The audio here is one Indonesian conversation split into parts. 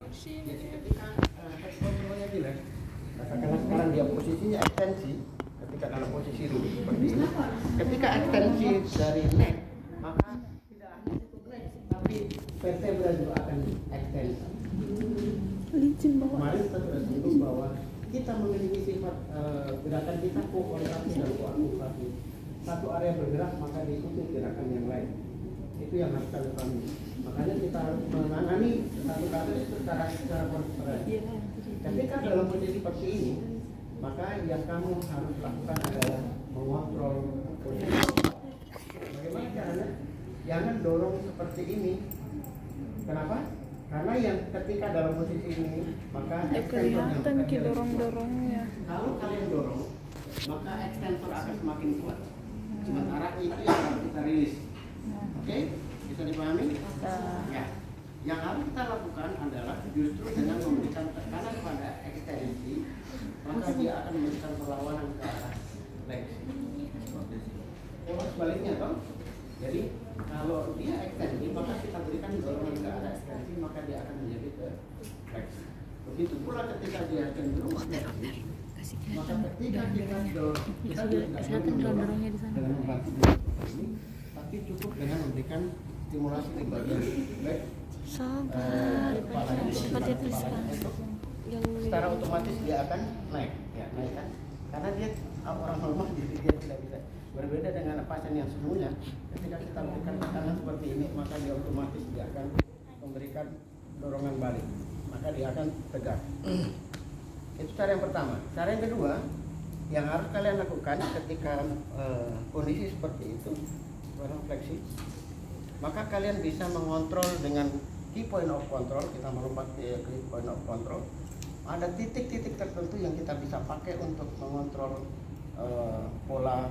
Jadi ketika head controlnya relax, katakanlah sekarang dia posisinya ekstensi, ketika dalam posisi dulu seperti ini. Ketika ekstensi dari neck, maka tidak hanya cukup neck, tapi vertebra juga akan ekstensi. Kemarin kita sudah singgung bahwa kita memiliki sifat gerakan kita koordinasi dan koordinasi. Satu area bergerak maka diikuti gerakan yang lain. Itu yang harus kita pahami. Makanya kita harus menangani satu kasus secara konsentrasi. Ketika dalam posisi seperti ini, maka yang kamu harus lakukan adalah mengontrol posisi. Bagaimana caranya? Jangan dorong seperti ini. Kenapa? Karena yang ketika dalam posisi ini, maka kelihatan dorong-dorongnya. Kalau kalian dorong, maka ekstensor akan semakin kuat. Sementara itu yang harus kita rilis. Oke? Bisa dipahami? Ya. Yang harus kita lakukan adalah justru dengan memberikan tekanan pada ekstensi, maka dia akan memberikan perlawanan ke arah fleksi. Sebaliknya toh. Jadi kalau dia ekstensi, maka kita berikan dorongan ke arah ekstensi, maka dia akan menjadi ke fleksi. Begitu pula ketika dia cenderung maka ketika kita dorong, kita tidak dorongnya di sana. dengan membantu ini, tapi cukup dengan memberikan stimulasi di bagian back. Seperti itu Secara otomatis dia akan naik, ya naik kan? Karena dia orang normal, jadi dia tidak bisa. Berbeda dengan pasien yang sesungguhnya, ketika kita berikan tekanan seperti ini, maka dia otomatis dia akan memberikan dorongan balik, maka dia akan tegak. Itu cara yang pertama. Cara yang kedua, yang harus kalian lakukan ketika kondisi seperti itu, fleksi, maka kalian bisa mengontrol dengan key point of control. Kita melompat ke key point of control. Ada titik-titik tertentu yang kita bisa pakai untuk mengontrol pola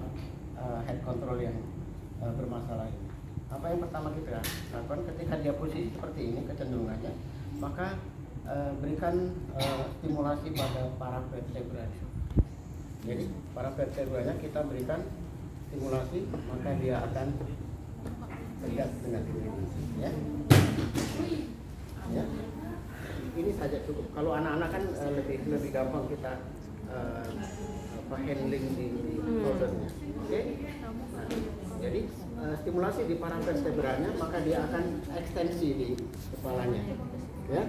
head control yang bermasalah ini. Apa yang pertama kita lakukan ketika dia posisi seperti ini kecenderungannya, maka berikan stimulasi pada para vertebra. Jadi para vertebranya kita berikan stimulasi, maka dia akan tegak dengan sendirinya. Ya. Ya. Ini saja cukup. Kalau anak-anak kan lebih gampang kita handling di shouldernya. Oke. Nah, jadi stimulasi di para vertebranya, maka dia akan ekstensi di kepalanya. Ya.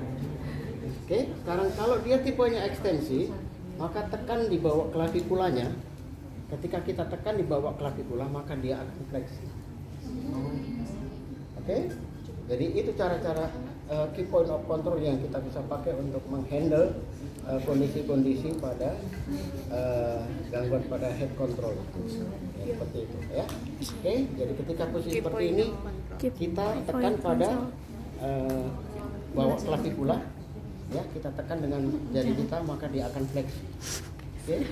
Oke, sekarang kalau dia tipenya ekstensi, maka tekan di bawah klavikulanya. Ketika kita tekan di bawah klavikula, maka dia akan fleksi. Oke, jadi itu cara-cara key point of control yang kita bisa pakai untuk menghandle kondisi-kondisi pada gangguan pada head control. Ya, seperti itu, ya. Oke, jadi ketika posisi seperti ini, kita tekan pada bawah klavikula. Ya, kita tekan dengan jari kita, maka dia akan fleksi. Oke.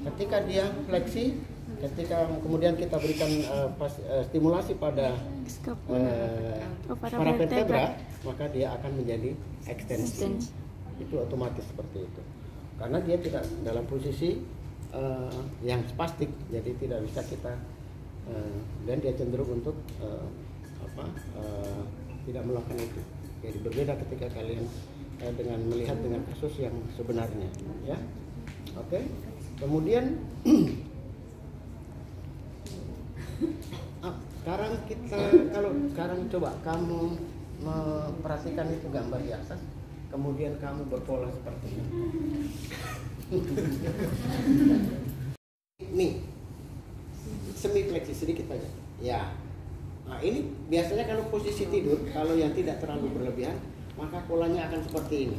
Ketika dia fleksi, ketika kemudian kita berikan stimulasi pada para vertebra, maka dia akan menjadi ekstensi. Itu otomatis seperti itu. Karena dia tidak dalam posisi yang spastik, jadi tidak bisa kita dan dia cenderung untuk tidak melakukan itu. Jadi berbeda ketika kalian dengan melihat dengan kasus yang sebenarnya, ya. Oke. Kemudian sekarang coba kamu memperhatikan itu gambar di atas, kemudian kamu berpola seperti ini. Nih, semi fleksi sedikit aja. Ya. Nah, ini biasanya kalau posisi tidur, kalau yang tidak terlalu berlebihan, maka polanya akan seperti ini.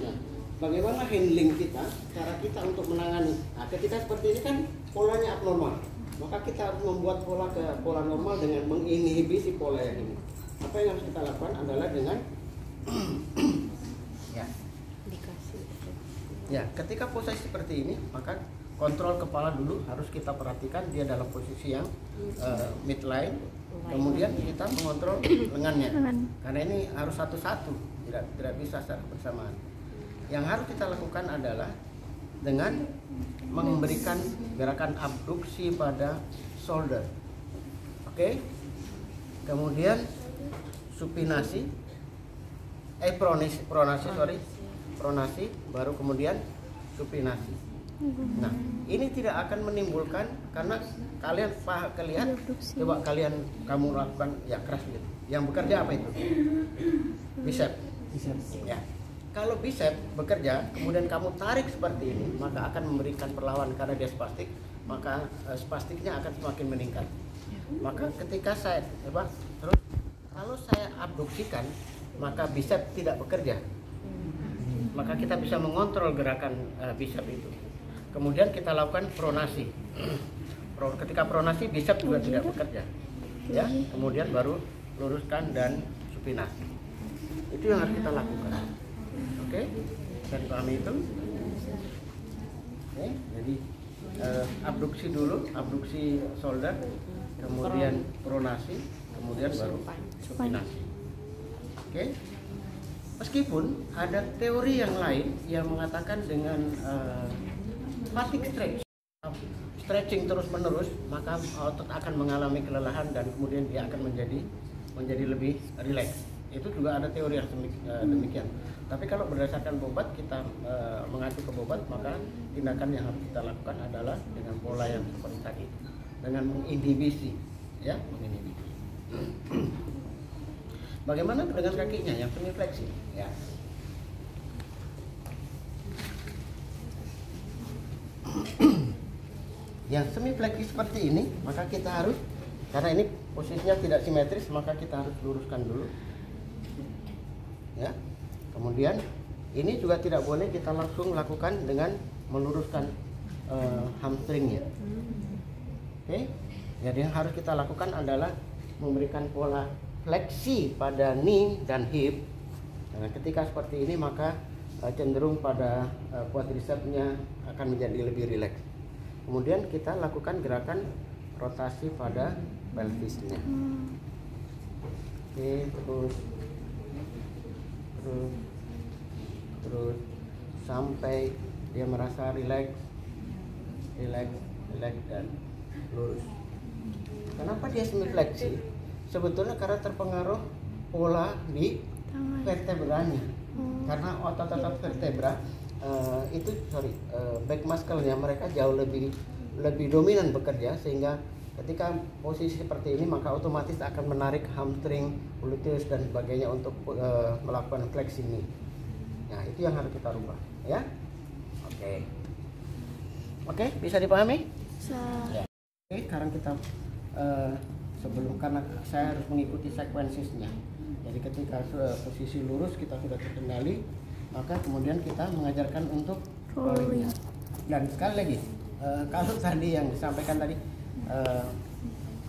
Nah, bagaimana handling kita, cara kita untuk menangani? Nah, ketika seperti ini kan polanya abnormal, maka kita harus membuat pola ke pola normal dengan menginhibisi pola yang ini. Apa yang harus kita lakukan adalah dengan ya, ketika posisi seperti ini, maka kontrol kepala dulu harus kita perhatikan dia dalam posisi yang midline. Kemudian kita mengontrol lengannya, karena ini harus satu-satu, tidak bisa secara bersamaan. Yang harus kita lakukan adalah dengan memberikan gerakan abduksi pada shoulder. Oke. Kemudian supinasi. pronasi, baru kemudian supinasi. Nah, ini tidak akan menimbulkan, karena kalian lihat, coba kamu lakukan ya keras gitu. Yang bekerja apa itu? Bicep. Ya. Kalau bicep bekerja, kemudian kamu tarik seperti ini, maka akan memberikan perlawanan karena dia spastik, maka spastiknya akan semakin meningkat. Maka ketika saya terus kalau saya abduksikan, maka bicep tidak bekerja. Maka kita bisa mengontrol gerakan bicep itu. Kemudian kita lakukan pronasi. Ketika pronasi, bicep juga tidak bekerja. Ya, kemudian baru luruskan dan supinasi. Itu yang harus kita lakukan. Oke, bisa dipahami itu? Oke, jadi abduksi dulu, abduksi shoulder, kemudian pronasi, kemudian baru supinasi. Oke. Meskipun ada teori yang lain yang mengatakan dengan fatigue stretching terus menerus, maka otot akan mengalami kelelahan dan kemudian dia akan menjadi lebih rileks. Itu juga ada teori yang demikian. Tapi kalau berdasarkan bobot, kita mengacu ke bobot, maka tindakan yang harus kita lakukan adalah dengan pola yang seperti tadi, dengan menginhibisi, ya, menginhibisi. Bagaimana dengan kakinya yang semi fleksi? Ya. Yang semi fleksi seperti ini, maka kita harus, karena ini posisinya tidak simetris, maka kita harus luruskan dulu. Ya. Kemudian ini juga tidak boleh kita langsung lakukan dengan meluruskan hamstringnya. Oke. Jadi yang harus kita lakukan adalah memberikan pola fleksi pada knee dan hip. Nah, ketika seperti ini maka cenderung pada quadricepsnya akan menjadi lebih rileks. Kemudian kita lakukan gerakan rotasi pada pelvisnya. Oke, terus sampai dia merasa rileks dan lurus. Kenapa dia semi fleksi? Sebetulnya karena terpengaruh pola di vertebranya. Karena otot-otot vertebra back muscle-nya mereka jauh lebih dominan bekerja, sehingga ketika posisi seperti ini maka otomatis akan menarik hamstring, gluteus dan sebagainya untuk melakukan fleksi ini. Nah, itu yang harus kita rubah, ya. Oke, bisa dipahami? Bisa. Ya. Oke, sekarang kita karena saya harus mengikuti sekuensisnya. Jadi ketika posisi lurus kita sudah terkendali, maka kemudian kita mengajarkan untuk rolling. Dan sekali lagi, kalau tadi yang disampaikan tadi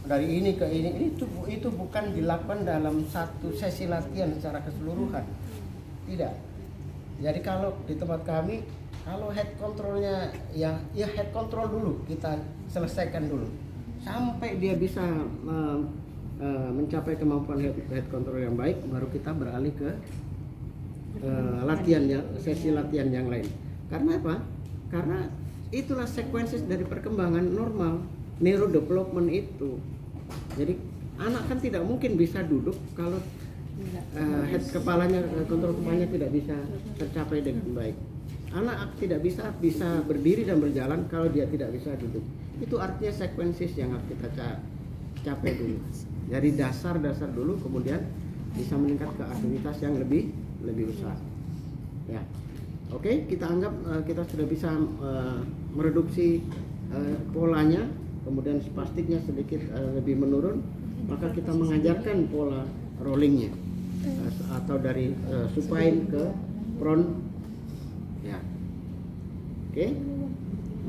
dari ini ke ini itu bukan dilakukan dalam satu sesi latihan secara keseluruhan. Tidak. Jadi kalau di tempat kami, kalau head controlnya ya head control dulu kita selesaikan dulu sampai dia bisa mencapai kemampuan head control yang baik, baru kita beralih ke sesi latihan yang lain. Karena apa? Karena itulah sekuensis dari perkembangan normal neurodevelopment itu. Jadi anak kan tidak mungkin bisa duduk kalau kontrol kepalanya tidak bisa tercapai dengan baik. Anak tidak bisa berdiri dan berjalan kalau dia tidak bisa duduk. Itu artinya sekuensis yang harus kita capai dulu. Dari dasar dulu, kemudian bisa meningkat ke aktivitas yang lebih besar. Ya, oke, kita anggap kita sudah bisa mereduksi polanya, kemudian spastiknya sedikit lebih menurun, maka kita mengajarkan pola rollingnya atau dari supine ke prone. Ya, oke,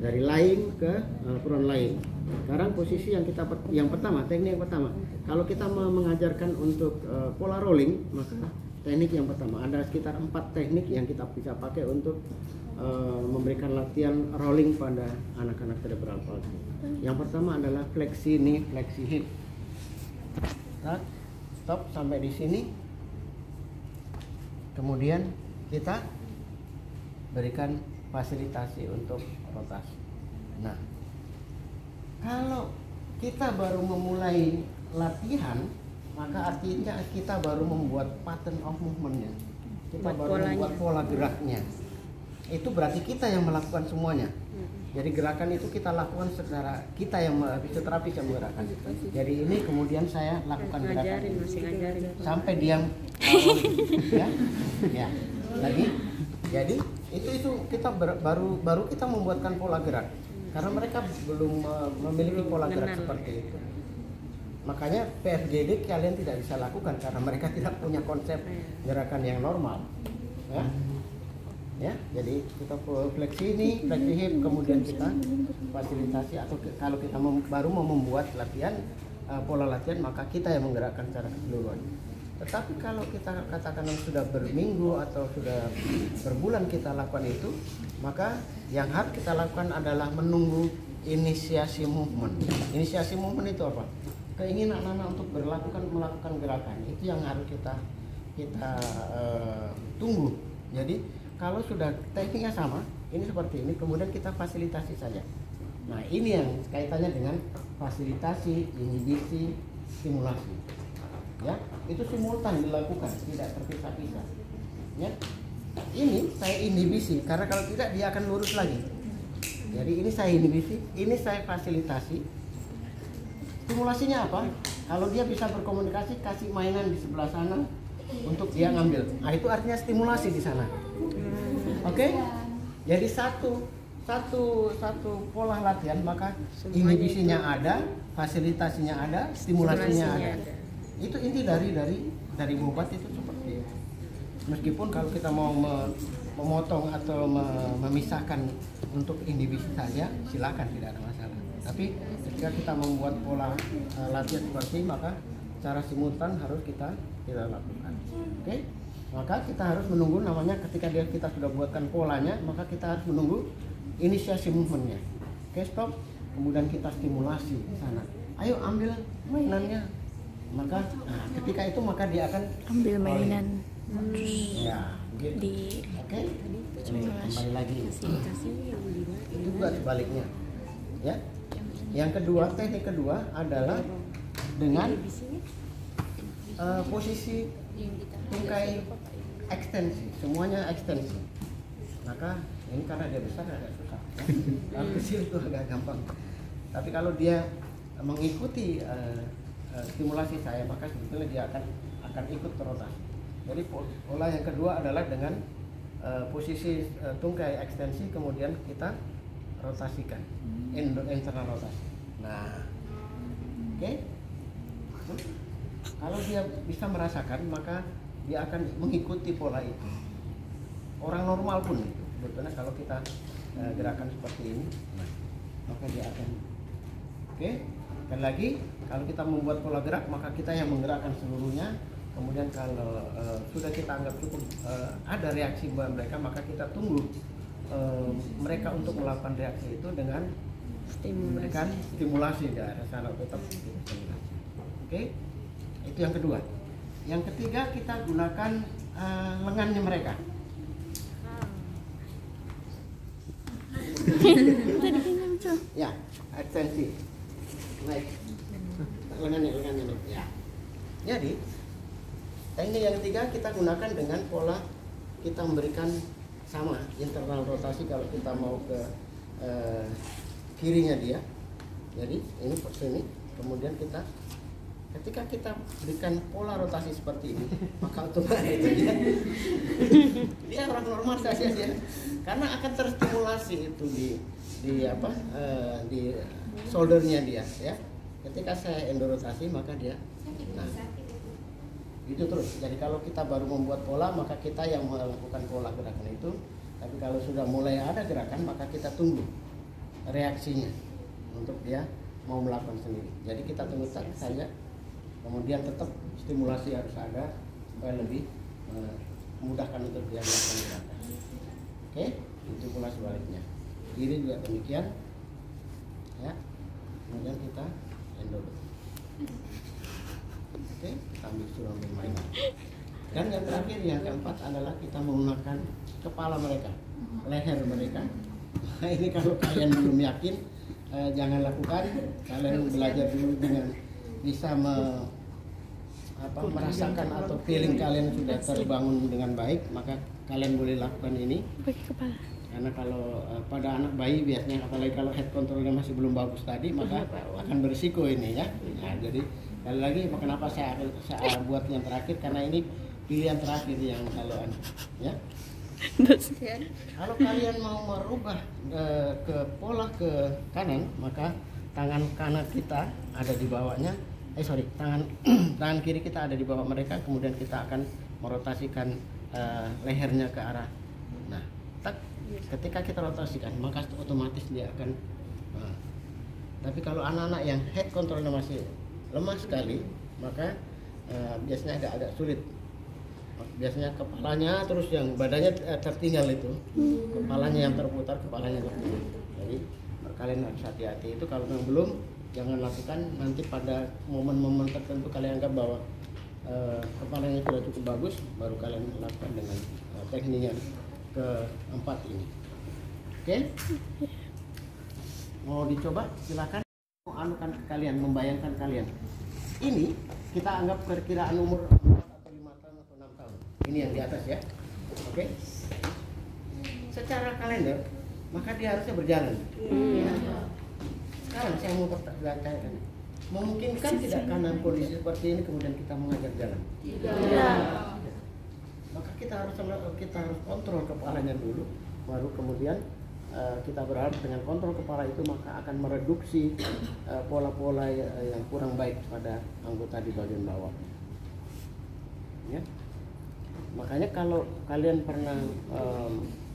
dari lying ke prone lying. Sekarang posisi yang pertama, teknik yang pertama. Kalau kita mengajarkan untuk pola rolling, maka teknik yang pertama ada sekitar 4 teknik yang kita bisa pakai untuk memberikan latihan rolling pada anak-anak cerebral palsy. Yang pertama adalah fleksi knee, fleksi hip. Stop sampai di sini. Kemudian kita berikan fasilitasi untuk rotasi. Nah, kalau kita baru memulai latihan, maka artinya kita baru membuat pattern of movement-nya. kita baru membuat pola geraknya. Itu berarti kita yang melakukan semuanya. Jadi gerakan itu kita lakukan secara kita yang fisioterapis yang menggerakkan. Jadi ini kemudian saya lakukan gerakan sampai dia ya, ya. Lagi. Jadi itu kita baru kita membuatkan pola gerak. Karena mereka belum memiliki pola gerak seperti itu. Makanya PFGD kalian tidak bisa lakukan karena mereka tidak punya konsep gerakan yang normal. Ya, jadi kita fleksi ini, fleksi hip, kemudian kita fasilitasi atau kalau kita baru mau membuat latihan pola latihan maka kita yang menggerakkan secara keseluruhan. Tetapi kalau kita katakan sudah berminggu atau sudah berbulan kita lakukan itu, maka yang harus kita lakukan adalah menunggu inisiasi movement. Inisiasi movement itu apa? Keinginan anak-anak untuk melakukan gerakan itu yang harus kita tunggu. Jadi kalau sudah tekniknya sama, ini seperti ini, kemudian kita fasilitasi saja. Nah ini yang kaitannya dengan fasilitasi, inhibisi, stimulasi. Ya, itu simultan dilakukan, tidak terpisah-pisah. Ya, ini saya inhibisi karena kalau tidak dia akan lurus lagi. Jadi ini saya inhibisi, ini saya fasilitasi. Stimulasinya apa? Kalau dia bisa berkomunikasi, kasih mainan di sebelah sana untuk dia ngambil. Nah itu artinya stimulasi di sana. Oke? Jadi satu pola latihan maka inhibisinya ada, fasilitasinya ada, stimulasinya ada. Itu inti dari obat itu seperti itu. Meskipun kalau kita mau memotong atau memisahkan untuk inhibisi saja, silakan, tidak ada masalah. Tapi ketika kita membuat pola latihan seperti ini, maka secara simultan harus kita lakukan. Oke? Maka kita harus menunggu namanya ketika kita sudah buatkan polanya, maka kita harus menunggu inisiasi movementnya. Oke, stop. Kemudian kita stimulasi di sana. Ayo ambil mainannya. Maka ketika itu maka dia akan ambil mainan. Ya, gitu. Oke. Kembali lagi. Itu juga sebaliknya. Ya. Yang kedua, teknik kedua adalah dengan posisi tungkai ekstensi, semuanya ekstensi. Maka ini karena dia besar agak susah. Kalau kecil itu agak gampang. Tapi kalau dia mengikuti stimulasi saya, maka sebetulnya dia akan ikut berotasi. Jadi pola yang kedua adalah dengan posisi tungkai ekstensi, kemudian kita rotasikan, internal rotasi. Nah, oke. Kalau dia bisa merasakan, maka dia akan mengikuti pola itu. Orang normal pun itu, sebetulnya kalau kita gerakan seperti ini, nah, maka dia akan. Oke. Dan lagi, kalau kita membuat pola gerak, maka kita yang menggerakkan seluruhnya. Kemudian kalau sudah kita anggap cukup ada reaksi buat mereka, maka kita tunggu mereka untuk melakukan reaksi itu dengan memberikan stimulasi ke arah sana tetap stimulasi. Oke, itu yang kedua. Yang ketiga kita gunakan lengannya mereka. Ya, ekstensi naik lengannya ya. Jadi teknik yang ketiga kita gunakan dengan pola kita memberikan sama internal rotasi kalau kita mau ke kirinya dia. Jadi ini seperti ini. Kemudian ketika kita berikan pola rotasi seperti ini, maka otomatis dia orang normal saja dia, karena akan terstimulasi itu di shouldernya dia ya. Ketika saya endorotasi maka dia itu terus. Jadi kalau kita baru membuat pola maka kita yang melakukan pola gerakan itu. Tapi kalau sudah mulai ada gerakan maka kita tunggu reaksinya untuk dia mau melakukan sendiri. Jadi kita tunggu saja. Kemudian tetap stimulasi harus ada supaya lebih memudahkan untuk dia melakukan gerakan. Oke, itu pula sebaliknya. Kiri juga demikian. Ya. Kemudian kita endorse. Oke, kita ambil mainan. Dan yang terakhir, yang keempat adalah kita menggunakan kepala mereka, leher mereka. Nah, ini kalau kalian belum yakin, jangan lakukan. Kalian belajar dulu dengan bisa merasakan atau feeling kalian sudah terbangun dengan baik, maka kalian boleh lakukan ini. Bagi kepala. Karena kalau pada anak bayi biasanya, apalagi kalau head controlnya masih belum bagus tadi, maka akan berisiko ini ya. Nah, jadi sekali lagi kenapa saya buat yang terakhir, karena ini pilihan terakhir yang kalau ya. Kalau kalian mau merubah ke pola ke kanan, maka tangan kanan kita ada di bawahnya. Tangan kiri kita ada di bawah mereka, kemudian kita akan merotasikan lehernya ke arah. Nah, ketika kita rotasikan, maka otomatis dia akan. Tapi kalau anak-anak yang head controlnya masih lemah sekali, maka biasanya agak sulit. Biasanya kepalanya terus yang badannya tertinggal itu, kepalanya yang terputar, kepalanya tertinggal. Jadi kalian harus hati-hati. Itu kalau yang belum, jangan lakukan. Nanti pada momen-momen tertentu kalian anggap bahwa kepalanya sudah cukup bagus, baru kalian lakukan dengan teknik yang keempat ini. Oke? Mau dicoba? Silakan. Mau anukan kalian, membayangkan kalian. Ini kita anggap perkiraan umur 4 atau 5 tahun atau 6 tahun. Ini yang di atas ya. Oke? Secara kalender, maka dia harusnya berjalan. Sekarang saya mau bertanya, memungkinkan tidak kanan kondisi seperti ini kemudian kita mengajar jalan? Tidak. Maka kita harus kontrol kepalanya dulu, baru kemudian kita berharap dengan kontrol kepala itu maka akan mereduksi pola-pola yang kurang baik pada anggota di bagian bawah. Ya. Makanya kalau kalian pernah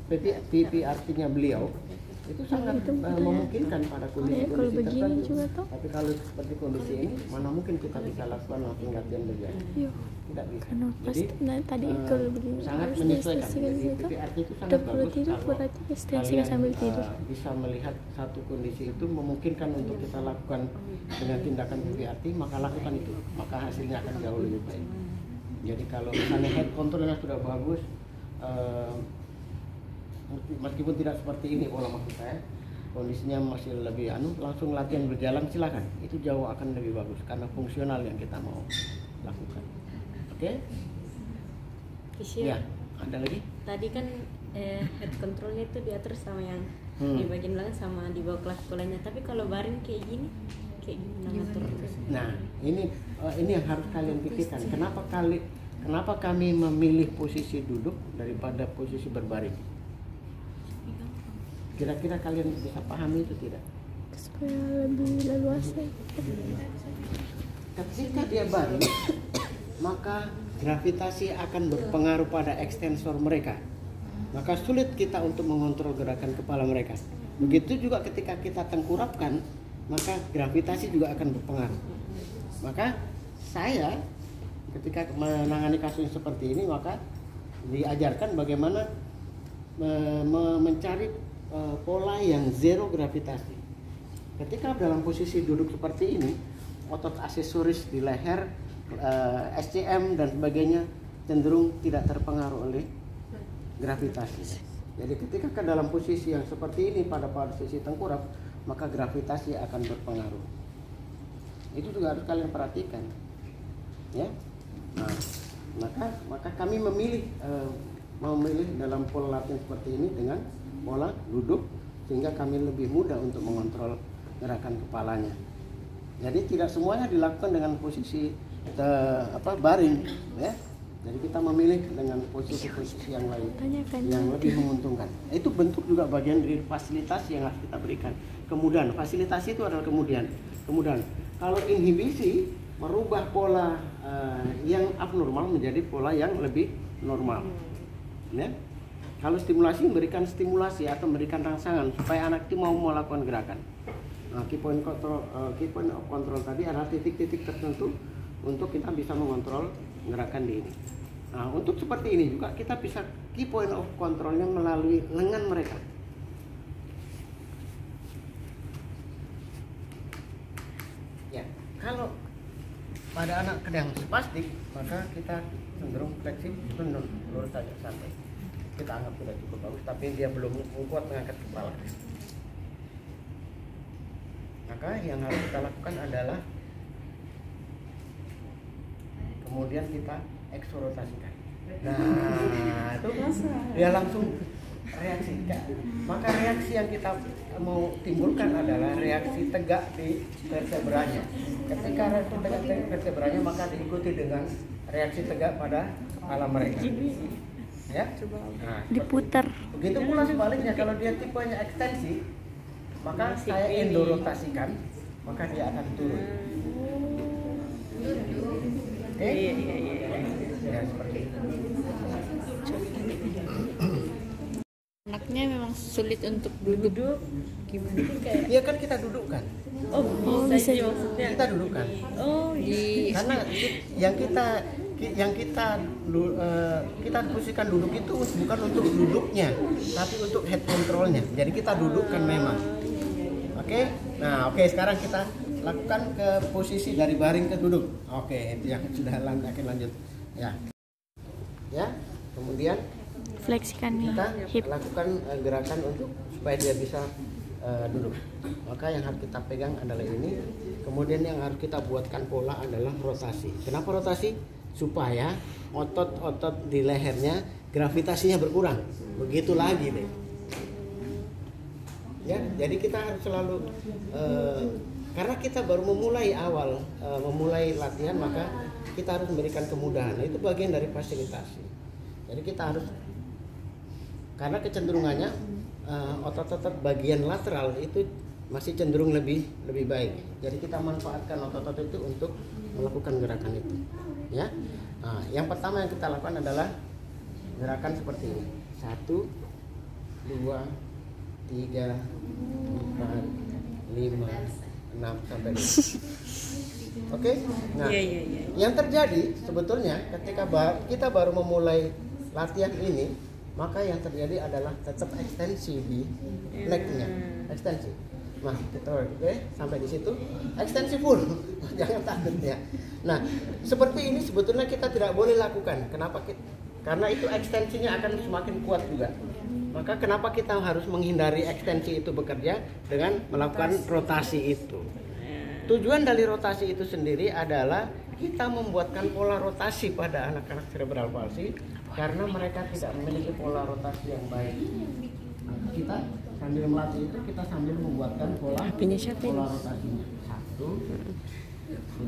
PPRT-nya beliau itu sangat memungkinkan pada kondisi-kondisi tertentu. Tapi kalau seperti kondisi ini, mana mungkin kita bisa lakukan langsung latihan berjalan? Tidak bisa. Jadi sangat menyesuaikan. Jadi PPRT itu sangat bagus kalau kalian bisa melihat satu kondisi itu memungkinkan untuk kita lakukan dengan tindakan PPRT, maka lakukan itu, maka hasilnya akan jauh lebih baik. Jadi kalau misalnya head controlnya sudah bagus, meskipun tidak seperti ini pola maksud saya, kondisinya masih lebih langsung latihan berjalan, silakan. Itu jauh akan lebih bagus karena fungsional yang kita mau lakukan. Oke? Ya, ada lagi? Tadi kan head controlnya itu diatur sama yang di bagian belakang sama di bawah kelas sekolahnya. Tapi kalau baring kayak gimana ngatur? Nah, ini yang harus kalian pikirkan. Kenapa kami memilih posisi duduk daripada posisi berbaring? Kira-kira kalian bisa pahami itu tidak? Supaya lebih leluasa. Ketika dia baring, maka gravitasi akan berpengaruh pada ekstensor mereka. Maka sulit kita untuk mengontrol gerakan kepala mereka. Begitu juga ketika kita tengkurapkan, maka gravitasi juga akan berpengaruh. Maka saya ketika menangani kasus seperti ini, maka diajarkan bagaimana mencari pola yang zero gravitasi. Ketika dalam posisi duduk seperti ini, otot aksesoris di leher, SCM dan sebagainya cenderung tidak terpengaruh oleh gravitasi. Jadi ketika ke dalam posisi yang seperti ini pada posisi tengkurap, maka gravitasi akan berpengaruh. Itu juga harus kalian perhatikan, ya. Nah, maka kami memilih dalam pola latihan seperti ini dengan pola duduk, sehingga kami lebih mudah untuk mengontrol gerakan kepalanya. Jadi tidak semuanya dilakukan dengan posisi baring, ya. Jadi kita memilih dengan posisi-posisi yang lain yang lebih menguntungkan. Itu bentuk juga bagian dari fasilitasi yang harus kita berikan. Kemudian fasilitasi itu adalah kemudian kalau inhibisi merubah pola yang abnormal menjadi pola yang lebih normal, ya. Kalau stimulasi, memberikan stimulasi atau memberikan rangsangan supaya anak itu mau melakukan gerakan. Nah, key point of control tadi adalah titik-titik tertentu untuk kita bisa mengontrol gerakan di ini. Nah, untuk seperti ini juga kita bisa key point of controlnya melalui lengan mereka. Ya, kalau pada anak yang spastik, maka kita cenderung fleksibel, lurus saja sampai. Kita anggap sudah cukup bagus, tapi dia belum kuat mengangkat kepala. Maka yang harus kita lakukan adalah kemudian kita eksorotasikan. Nah, itu dia langsung reaksi. Maka reaksi yang kita mau timbulkan adalah reaksi tegak di vertebranya. Ketika reaksi tegak di vertebranya, maka diikuti dengan reaksi tegak pada kepala mereka. Ya, nah, Diputar. begitu pula sebaliknya, kalau dia tipenya ekstensi, maka saya endorotasikan, maka dia akan turun. Oke? Ya, seperti itu. Anaknya memang sulit untuk duduk gimana kayak Iya kan kita dudukkan. bisa aja maksudnya. Kita dudukkan. di Karena kita posisikan duduk itu bukan untuk duduknya, tapi untuk head controlnya. Jadi kita dudukkan memang. Oke? Nah, oke, sekarang kita lakukan ke posisi dari baring ke duduk. Oke, itu yang sudah akan lanjut. Ya. Ya. Kemudian Fleksikan nih kita hip. lakukan gerakan untuk supaya dia bisa duduk. Maka yang harus kita pegang adalah ini. Kemudian yang harus kita buatkan pola adalah rotasi. Kenapa rotasi? Supaya otot-otot di lehernya gravitasinya berkurang. Begitu lagi deh. Ya, jadi kita harus selalu karena kita baru memulai memulai latihan, maka kita harus memberikan kemudahan. Itu bagian dari fasilitasi. Jadi kita harus, karena kecenderungannya otot-otot bagian lateral itu masih cenderung lebih baik. Jadi kita manfaatkan otot-otot itu untuk melakukan gerakan itu. Ya, nah, yang pertama yang kita lakukan adalah gerakan seperti ini. 1, 2, 3, 4, 5, 6 sampai 5. Oke? Nah, yang terjadi sebetulnya ketika kita baru memulai latihan ini, maka yang terjadi adalah tetap ekstensi di necknya, ekstensi. Nah, kita sampai di situ, ekstensi full, jangan takut ya. Nah, seperti ini sebetulnya kita tidak boleh lakukan. Kenapa? Karena itu ekstensinya akan semakin kuat juga. Maka kenapa kita harus menghindari ekstensi itu bekerja dengan melakukan rotasi itu? Tujuan dari rotasi itu sendiri adalah kita membuatkan pola rotasi pada anak-anak cerebral palsy karena mereka tidak memiliki pola rotasi yang baik. Kita sambil melatih itu, kita sambil membuatkan pola rotasinya. 1,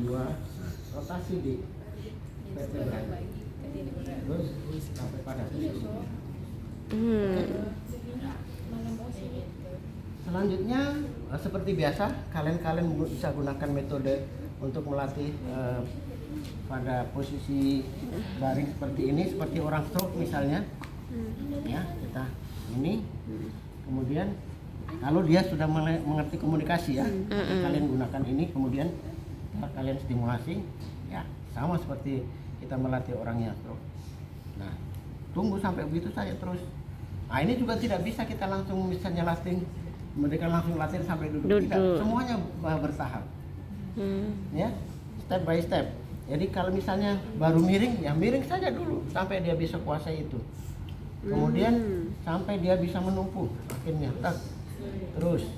2, rotasi di vertebra. Terus sampai pada sisi. Selanjutnya seperti biasa, kalian bisa gunakan metode untuk melatih pada posisi baring seperti ini, seperti orang stroke misalnya. Ya, kita ini. Kemudian kalau dia sudah mengerti komunikasi ya, kalian gunakan ini, kemudian kalian stimulasi, ya sama seperti kita melatih orang yang stroke. Nah, tunggu sampai begitu saja terus. Nah, ini juga tidak bisa kita langsung misalnya mereka langsung latihan sampai duduk. Tidak, semuanya bertahap. Ya, step by step. Jadi kalau misalnya baru miring, ya miring saja dulu sampai dia bisa kuasai itu. Kemudian sampai dia bisa menumpu, akhirnya terus.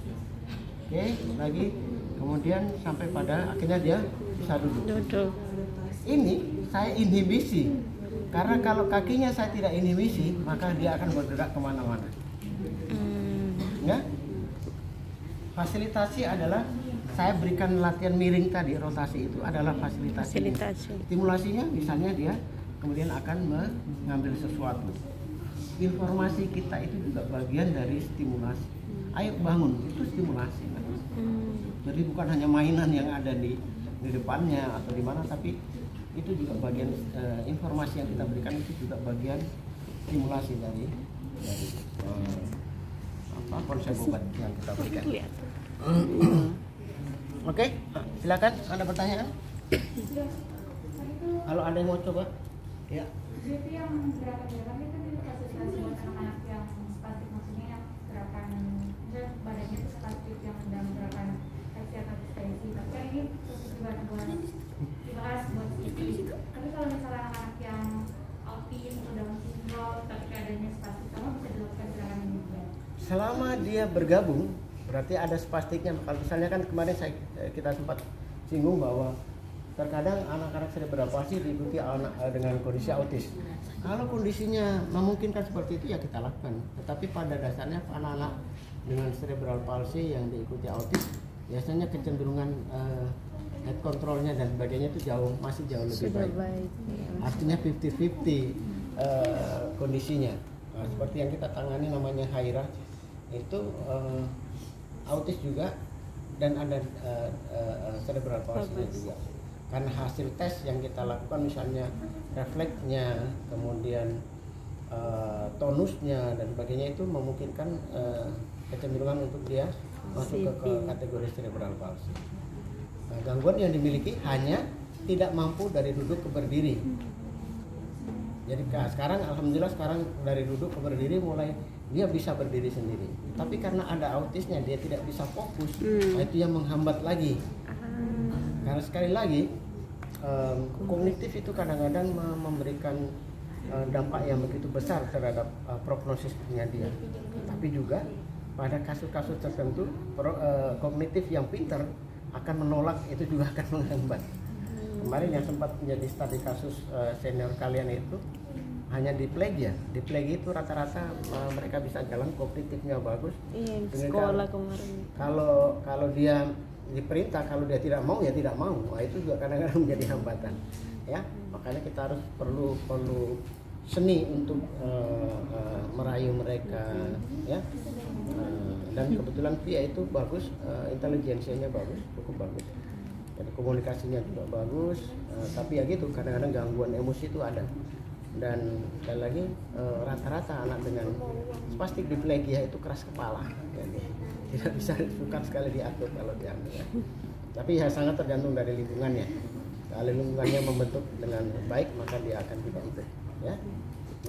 Oke, lagi. Kemudian sampai pada akhirnya dia bisa duduk. Ini saya inhibisi. Karena kalau kakinya saya tidak inhibisi, maka dia akan bergerak kemana-mana. Ya? Fasilitasi adalah saya berikan latihan miring tadi, rotasi itu adalah fasilitasi. Stimulasinya misalnya dia kemudian akan mengambil sesuatu. Informasi kita itu juga bagian dari stimulasi. Ayo bangun, itu stimulasi. Jadi bukan hanya mainan yang ada di depannya atau di mana, tapi itu juga bagian informasi yang kita berikan, itu juga bagian stimulasi dari konsep obat yang kita berikan. Oke, silakan, ada pertanyaan? Kalau ada yang mau coba, ya. Jadi yang gerakan-gerakan itu difasilitasi buat anak-anak yang spastik, maksudnya yang gerakan badannya itu spastik yang sedang gerakan fleksi atau ekstensi. Tapi kan ini khusus buat dibahas buat ini. Tapi kalau misalnya anak-anak yang autis atau Down syndrome tapi keadaannya spastik, sama bisa dilakukan gerakan ini juga. Selama dia bergabung, berarti ada spastiknya. Kalau misalnya kan kemarin kita sempat singgung bahwa terkadang anak-anak cerebral palsy diikuti anak dengan kondisi autis. Kalau kondisinya memungkinkan seperti itu ya kita lakukan. Tetapi pada dasarnya anak-anak dengan cerebral palsy yang diikuti autis biasanya kecenderungan head controlnya dan sebagainya itu masih jauh lebih baik. Artinya 50-50 kondisinya. Nah, seperti yang kita tangani namanya Haira itu autis juga dan ada cerebral palsy juga. Karena hasil tes yang kita lakukan misalnya refleksnya, kemudian tonusnya dan sebagainya itu memungkinkan kecenderungan untuk dia masuk ke kategori cerebral palsy. Nah, gangguan yang dimiliki hanya tidak mampu dari duduk ke berdiri. Jadi sekarang alhamdulillah sekarang dari duduk ke berdiri mulai dia bisa berdiri sendiri. Tapi karena ada autisnya dia tidak bisa fokus, nah itu yang menghambat lagi. Karena sekali lagi kognitif itu kadang-kadang memberikan dampak yang begitu besar terhadap prognosisnya dia. Tapi juga pada kasus-kasus tertentu kognitif yang pintar akan menolak, itu juga akan menghambat. Kemarin yang sempat menjadi studi kasus senior kalian itu hanya diplegia. Diplegia itu rata-rata mereka bisa jalan, kognitifnya bagus. Iya, sekolah kemarin. Kalau dia diperintah, kalau dia tidak mau ya tidak mau. Nah, itu juga kadang-kadang menjadi hambatan. Ya, makanya kita harus perlu seni untuk merayu mereka, ya. Dan kebetulan Pia itu bagus, intelijensianya bagus, cukup bagus. Dan komunikasinya juga bagus, tapi ya gitu kadang-kadang gangguan emosi itu ada. Dan lagi rata-rata anak dengan spastik diplegia itu keras kepala, jadi tidak bisa sukar sekali diatur kalau diambil. Ya. Tapi ya sangat tergantung dari lingkungannya. Kalau lingkungannya membentuk dengan baik maka dia akan juga itu. Ya.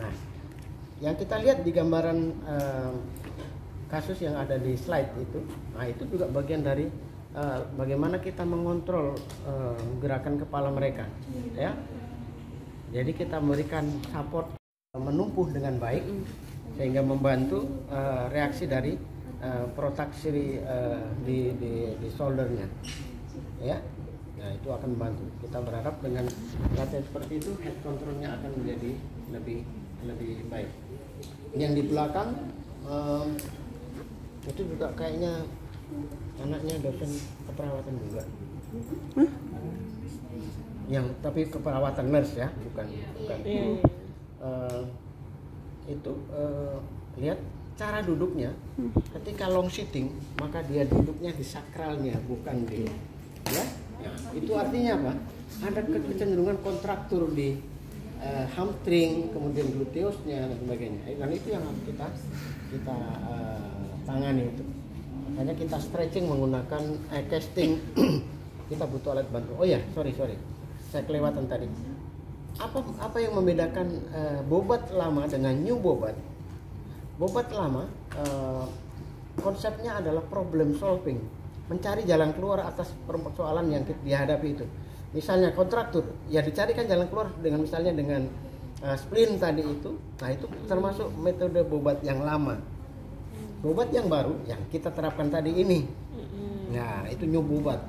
Nah, yang kita lihat di gambaran kasus yang ada di slide itu, nah itu juga bagian dari bagaimana kita mengontrol gerakan kepala mereka, ya. Jadi kita memberikan support menumpuh dengan baik sehingga membantu reaksi dari protraksi di shouldernya, ya. Nah itu akan membantu. Kita berharap dengan latihan seperti itu head controlnya akan menjadi lebih baik. Yang di belakang itu juga kayaknya anaknya dosen keperawatan juga. Yang tapi keperawatan nurse ya, bukan. Itu lihat cara duduknya. Ketika long sitting maka dia duduknya di sakralnya, bukan di, ya. Ya, itu artinya apa? Ada kecenderungan kontraktur di hamstring, kemudian gluteusnya dan sebagainya. Dan itu yang harus kita tangani itu. Makanya kita stretching menggunakan casting. Kita butuh alat bantu. Oh ya, sorry. Saya kelewatan tadi. Apa yang membedakan bobat lama dengan new bobat? Bobat lama konsepnya adalah problem solving, mencari jalan keluar atas persoalan yang dihadapi itu. Misalnya kontraktur, ya dicarikan jalan keluar dengan misalnya dengan spleen tadi itu. Nah itu termasuk metode bobat yang lama. Bobat yang baru yang kita terapkan tadi ini. Nah itu new bobat.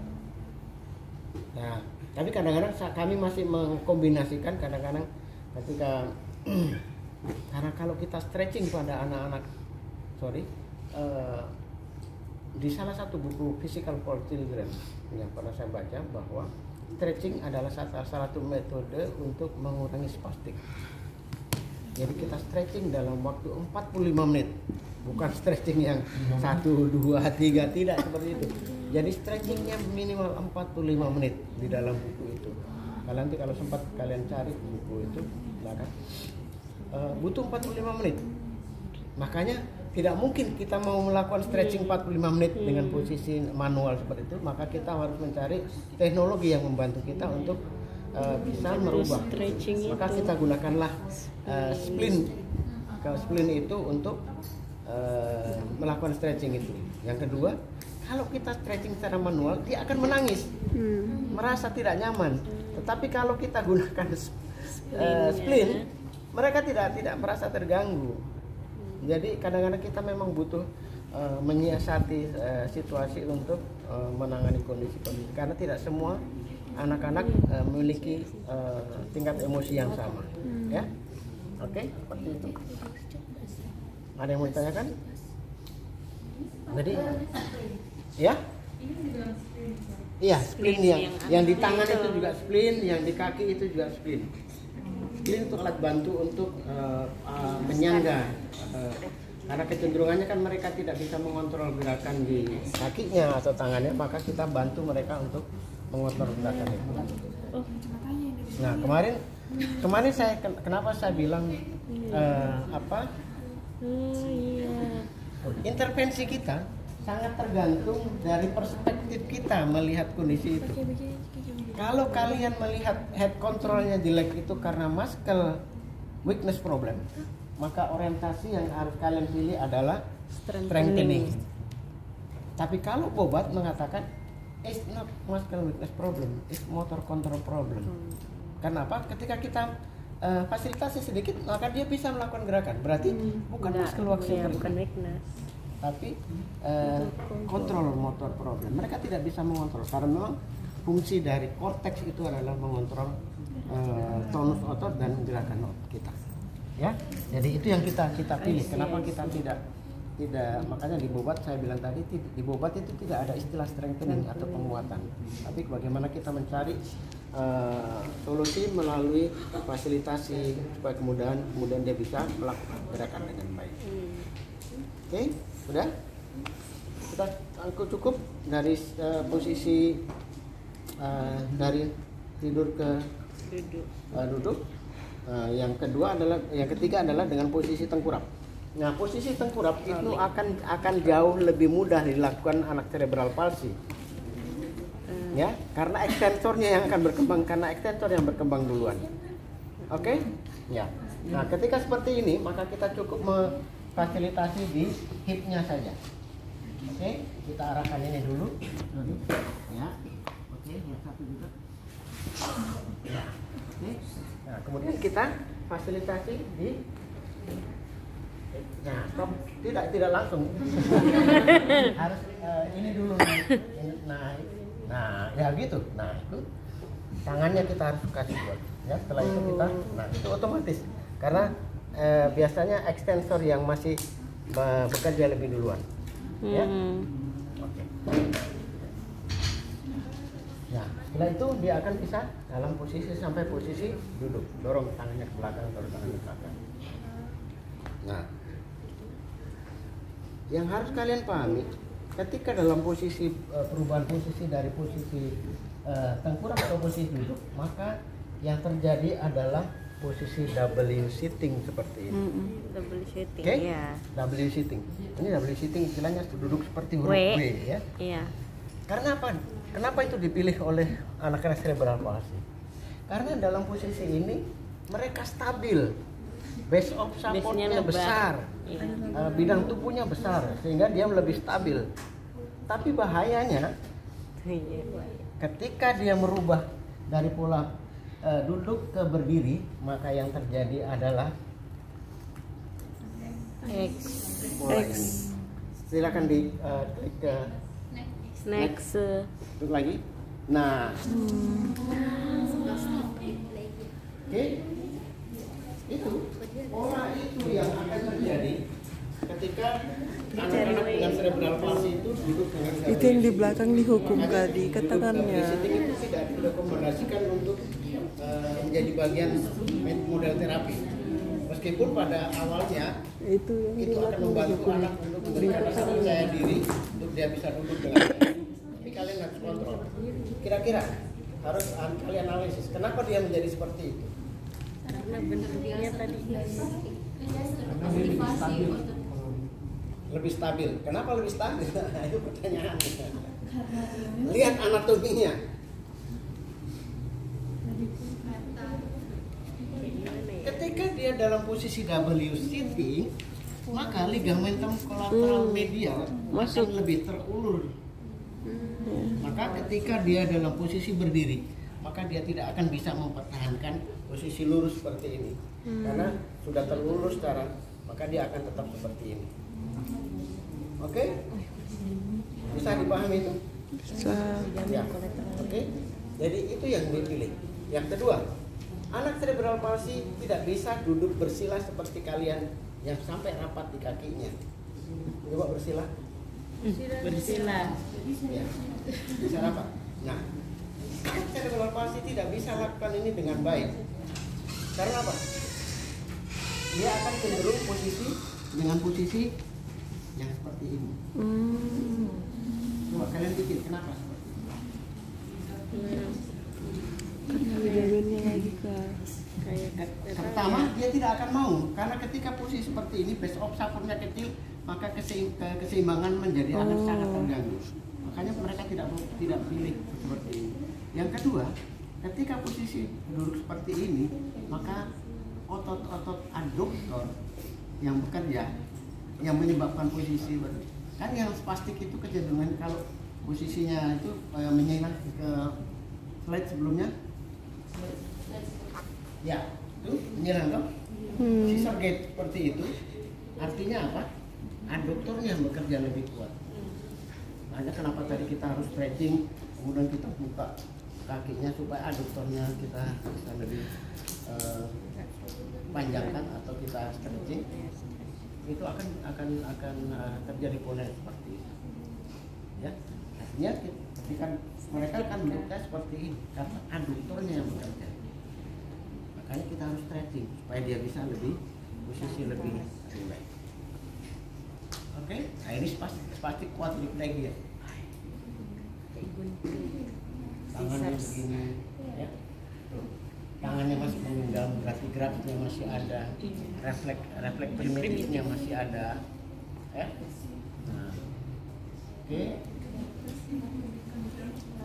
Nah tapi kadang-kadang kami masih mengkombinasikan kadang-kadang ketika karena kalau kita stretching pada anak-anak, di salah satu buku Physical for Children yang pernah saya baca bahwa stretching adalah salah satu metode untuk mengurangi spastik. Jadi kita stretching dalam waktu 45 menit, bukan stretching yang 1, 2, 3, tidak seperti itu. Jadi stretchingnya minimal 45 menit di dalam buku itu. Nanti kalau sempat kalian cari buku itu, silakan. Butuh 45 menit. Makanya tidak mungkin kita mau melakukan stretching 45 menit dengan posisi manual seperti itu. Maka kita harus mencari teknologi yang membantu kita untuk bisa merubah. Maka kita gunakanlah spleen. Kalau spleen itu untuk melakukan stretching itu. Yang kedua, kalau kita stretching secara manual, dia akan menangis, merasa tidak nyaman. Tetapi kalau kita gunakan spleen, mereka tidak merasa terganggu. Jadi kadang-kadang kita memang butuh menyiasati situasi untuk menangani kondisi-kondisi. Karena tidak semua anak-anak memiliki tingkat emosi yang sama, ya. Oke, seperti itu. Ada yang mau ditanyakan? Jadi, ya? Iya, spleen yang di tangan itu juga spleen, yang di kaki itu juga spleen. Spleen itu alat bantu untuk menyangga. Karena kecenderungannya kan mereka tidak bisa mengontrol gerakan di kakinya atau tangannya, maka kita bantu mereka untuk mengontrol gerakan itu. Nah, kemarin saya kenapa saya bilang intervensi kita sangat tergantung dari perspektif kita melihat kondisi itu. Kalau kalian melihat head controlnya jelek itu karena muscle weakness problem, maka orientasi yang harus kalian pilih adalah strengthening. Tapi kalau Bobat mengatakan it's not muscle weakness problem, it's motor control problem. Kenapa? Ketika kita fasilitasi sedikit, maka dia bisa melakukan gerakan. Berarti bukan muscle weakness, tapi kontrol motor problem. Mereka tidak bisa mengontrol karena memang fungsi dari korteks itu adalah mengontrol tonus otot dan gerakan otot kita. Ya, jadi itu yang kita pilih. Kenapa kita tidak makanya di Bobat saya bilang tadi, di Bobat itu tidak ada istilah strengthening atau penguatan, tapi bagaimana kita mencari solusi melalui fasilitasi supaya kemudian dia bisa melakukan gerakan dengan baik. Oke, sudah kita cukup dari posisi dari tidur ke duduk. Yang ketiga adalah dengan posisi tengkurap. Nah, posisi tengkurap itu akan jauh lebih mudah dilakukan anak cerebral palsy. Ya, karena ekstensornya yang akan berkembang, karena ekstensor yang berkembang duluan. Oke? Ya. Nah, ketika seperti ini, maka kita cukup memfasilitasi di hipnya saja. Oke, kita arahkan ini dulu. Ya. Oke, yang satu juga. Ya. Oke. Nah, kemudian kita fasilitasi di tidak langsung. Harus ini dulu naik. Nah, ya gitu. Nah, itu tangannya kita harus kasih buat. Ya, setelah itu kita itu otomatis. Karena biasanya ekstensor yang masih bekerja lebih duluan. Ya. Oke. Nah, setelah itu dia akan bisa dalam posisi sampai posisi duduk, dorong tangannya ke belakang, dorong tangannya ke belakang. Nah, yang harus kalian pahami, ketika dalam posisi perubahan posisi dari posisi tengkurap ke posisi duduk, maka yang terjadi adalah posisi W sitting seperti ini. W sitting, okay? ya. W sitting. Ini W sitting istilahnya duduk seperti huruf W, ya. Iya. Karena apa? Kenapa itu dipilih oleh anak-anak cerebral palsy? Karena dalam posisi ini mereka stabil, base of supportnya besar, bidang tubuhnya besar, sehingga dia lebih stabil. Tapi bahayanya, ketika dia merubah dari pola duduk ke berdiri, maka yang terjadi adalah X. Silakan di klik ke Next. duduk lagi. Nah, oke, itu pola itu yang akan terjadi ketika anak-anak dengan cerebral palsy itu duduk dengan Itu yang di belakang dihukum tadi katakannya. itu tidak direkomendasikan untuk menjadi bagian model terapi. Meskipun pada awalnya itu akan membantu anak untuk memberikan rasa percaya diri untuk dia bisa duduk dengan baik. Tapi kalian harus kontrol. Kira-kira harus kalian analisis kenapa dia menjadi seperti itu. Karena bentuknya tadi. Karena dia lebih stabil. Kenapa lebih stabil? Itu pertanyaan. Lihat anatominya. Ketika dia dalam posisi W sitting, maka ligamentum collateral medial akan lebih terulur. Maka ketika dia dalam posisi berdiri, maka dia tidak akan bisa mempertahankan posisi lurus seperti ini. Karena sudah terulur sekarang, maka dia akan tetap seperti ini. Oke? Bisa dipahami itu? Bisa. Ya. Oke. Jadi itu yang dipilih. Yang kedua, anak cerebral palsy tidak bisa duduk bersila seperti kalian yang sampai rapat di kakinya. Coba bersila. Bersila. Ya, bisa rapat. Nah, anak cerebral palsy tidak bisa lakukan ini dengan baik. Karena apa? Dia akan cenderung dengan posisi yang seperti ini. Coba kalian pikir kenapa seperti ini? Karena ligamennya lagi Kayak Pertama, dia tidak akan mau karena ketika posisi seperti ini base of supportnya kecil, maka keseimbangan menjadi akan sangat terganggu. Makanya mereka tidak pilih seperti ini. Yang kedua, ketika posisi duduk seperti ini, maka otot-otot adduktor yang bekerja yang menyebabkan posisi kan yang spastik itu kecenderungan kalau posisinya itu menyilang ke slide sebelumnya. Ya, itu menyerang kan? Scissor gait seperti itu artinya apa? Adduktornya yang bekerja lebih kuat. Makanya kenapa tadi kita harus stretching, kemudian kita buka kakinya supaya adduktornya kita bisa lebih panjangkan atau kita stretching. Itu akan terjadi pola seperti itu. Ya, artinya ketika mereka akan duduknya seperti ini karena adduktornya yang bekerja. Makanya kita harus stretching supaya dia bisa posisi lebih baik. Oke, nah ini spastik quadriplegia. Tangannya begini, ya. Tangannya masih menggenggam, berarti geraknya masih ada, refleks primitifnya masih ada, ya. Nah,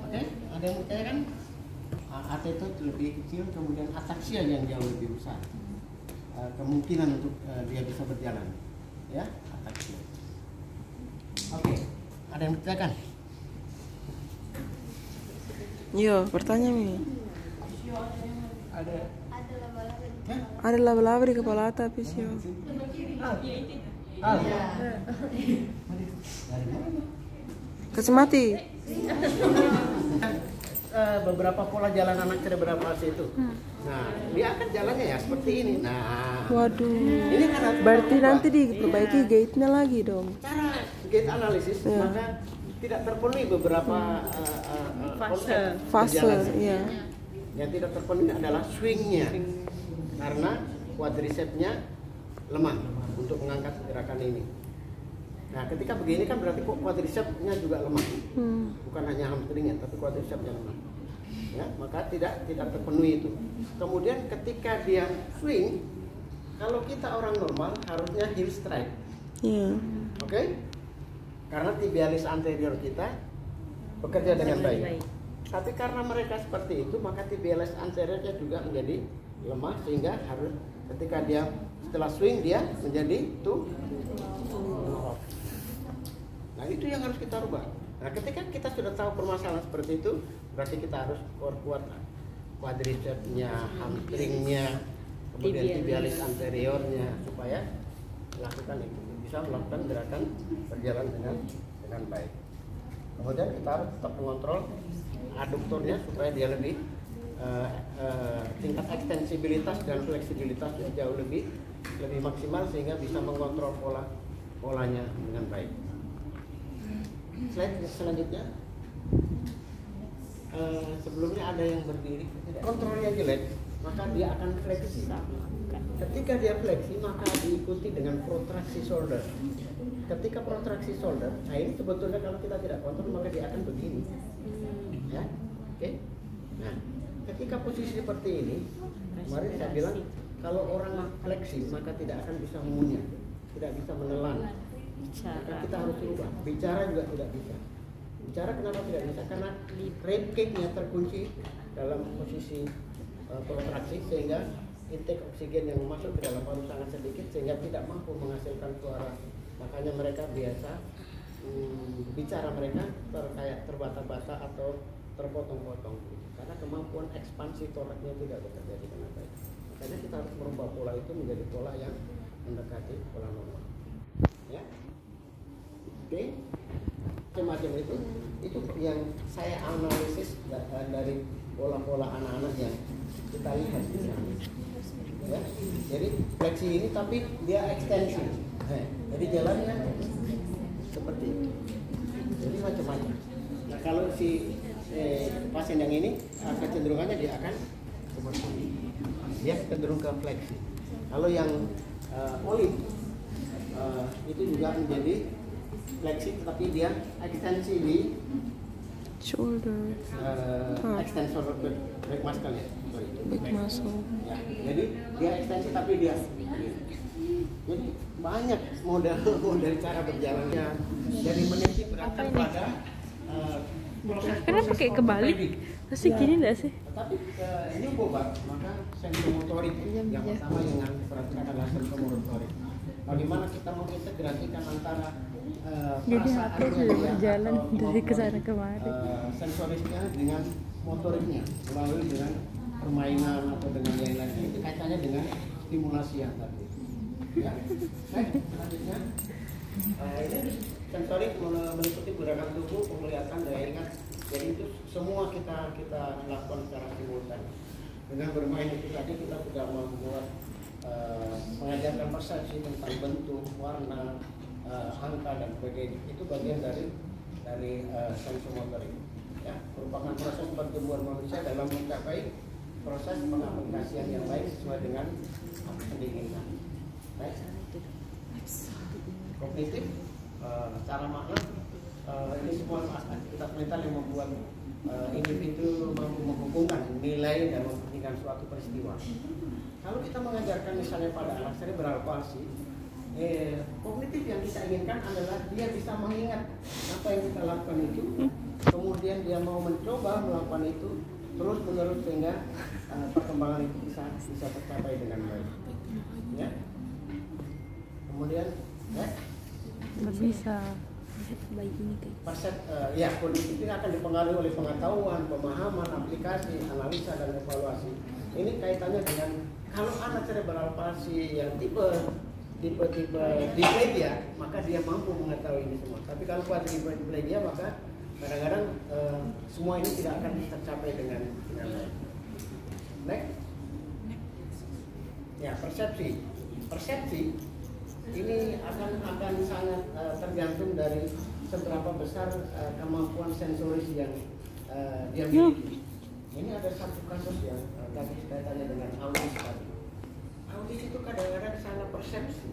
oke, ada yang percaya kan? Attitude lebih kecil, kemudian ataksia yang jauh lebih besar. Kemungkinan untuk dia bisa berjalan, ya, ataksia. Oke, ada yang percaya kan? Yo, bertanya Mi. Ada. Ada laba-laba di kepala Tapis yo. Dari mana? Kasih mati. Beberapa pola jalan anak cerebral palsy itu. Nah, dia akan jalannya ya seperti ini. Nah, Waduh. ini kan harus Berarti kita nanti ubah. diperbaiki gate-nya lagi dong. Cara gait analisis maka tidak terpenuhi beberapa konsep Fase, berjalan. iya. Yang tidak terpenuhi adalah swingnya, karena quadricepsnya lemah untuk mengangkat gerakan ini. Nah, ketika begini kan berarti kok quadricepsnya juga lemah, bukan hanya hamstringnya, tapi quadricepsnya lemah. Ya, maka tidak terpenuhi itu. Kemudian ketika dia swing, kalau kita orang normal harusnya heel strike. Iya. Oke? Karena tibialis anterior kita bekerja dengan baik. Tapi karena mereka seperti itu, maka tibialis anteriornya juga menjadi lemah sehingga harus ketika dia setelah swing dia menjadi off. Nah, itu yang harus kita rubah. Nah, ketika kita sudah tahu permasalahan seperti itu, berarti kita harus kuat quadricepsnya, hamstringnya, kemudian tibialis anteriornya supaya melakukan itu, bisa melakukan gerakan berjalan dengan baik. Kemudian kita harus tetap mengontrol adduktornya supaya dia lebih tingkat ekstensibilitas dan fleksibilitas jauh lebih maksimal sehingga bisa mengontrol polanya dengan baik. Slide selanjutnya. Sebelumnya ada yang berdiri, kontrolnya jelek, maka dia akan fleksi. Ketika dia fleksi, maka diikuti dengan protraksi shoulder. Ketika protraksi shoulder, nah ini sebetulnya kalau kita tidak kontrol maka dia akan begini. Ya, oke. Nah, ketika posisi seperti ini, kemarin saya bilang kalau orang fleksi maka tidak akan bisa mengunyah, tidak bisa menelan. Maka kita harus ubah. Bicara juga tidak bisa. Bicara kenapa tidak bisa? Karena rib cage-nya terkunci dalam posisi protraksi sehingga intake oksigen yang masuk ke dalam paru sangat sedikit sehingga tidak mampu menghasilkan suara. Makanya mereka biasa bicara mereka kayak terbata-bata atau terpotong-potong karena kemampuan ekspansi toraknya tidak bekerja dengan baik. Makanya kita harus merubah pola itu menjadi pola yang mendekati pola normal. Ya. Oke, semacam itu yang saya analisis dari pola-pola anak-anak yang kita lihat di sana. Ya, jadi fleksi ini tapi dia ekstensi. Jadi jalannya seperti itu. Jadi macam-macam. Nah kalau si pasien yang ini kecenderungannya dia akan seperti ini. Dia cenderung ke fleksi. Kalau yang olive itu juga menjadi fleksi tetapi dia ekstensi di shoulder, extensor back muscle ya. Sorry. big muscle. Ya, jadi dia ekstensi tapi dia. Jadi banyak model cara berjalannya. Jadi menitip beratkan pada proses. Kenapa kayak kebalik? Pasti gini enggak sih? Tetapi ini bobat, maka sensomotorik yang pertama yang harus diperhatikan adalah sensomotorik. Bagaimana kita mengintegrasikan antara Jadi HP sudah berjalan dari kesana kemari. sensorisnya dengan motoriknya melalui dengan permainan atau dengan yang lain. Itu kaitannya dengan stimulasi yang tadi. Ya, baik. Selanjutnya ini sensorik meliputi gerakan tubuh, penglihatan, daya ingat. Jadi itu semua kita lakukan secara simultan. Dengan bermain itu tadi kita sudah membuat mengajarkan persepsi tentang bentuk, warna, angka dan sebagainya. Itu bagian dari sensomotorik. Ya, merupakan proses pertumbuhan manusia dalam mencapai proses pengaplikasian yang baik sesuai dengan apa yang diinginkan. Baik. Kognitif, cara makna, ini semua aktivitas mental yang membuat individu mampu menghubungkan nilai dan memperhatikan suatu peristiwa. Kalau kita mengajarkan misalnya pada anak cerebral palsy, kognitif yang kita inginkan adalah dia bisa mengingat apa yang kita lakukan itu, kemudian dia mau mencoba melakukan itu terus menerus sehingga perkembangan itu bisa tercapai dengan baik. Ya. Kemudian, ya. Nggak bisa. Ya, kognitif ini akan dipengaruhi oleh pengetahuan, pemahaman, aplikasi, analisa dan evaluasi. Ini kaitannya dengan kalau anak cerebral palsy yang tipe diplegia, maka dia mampu mengetahui ini semua. Tapi kalau quadriplegia, maka kadang-kadang semua ini tidak akan tercapai dengan baik. Next. Ya, persepsi ini akan sangat tergantung dari seberapa besar kemampuan sensoris yang dia miliki. Ini ada satu kasus yang tadi kaitannya dengan autis tadi. Autis itu kadang-kadang salah persepsi.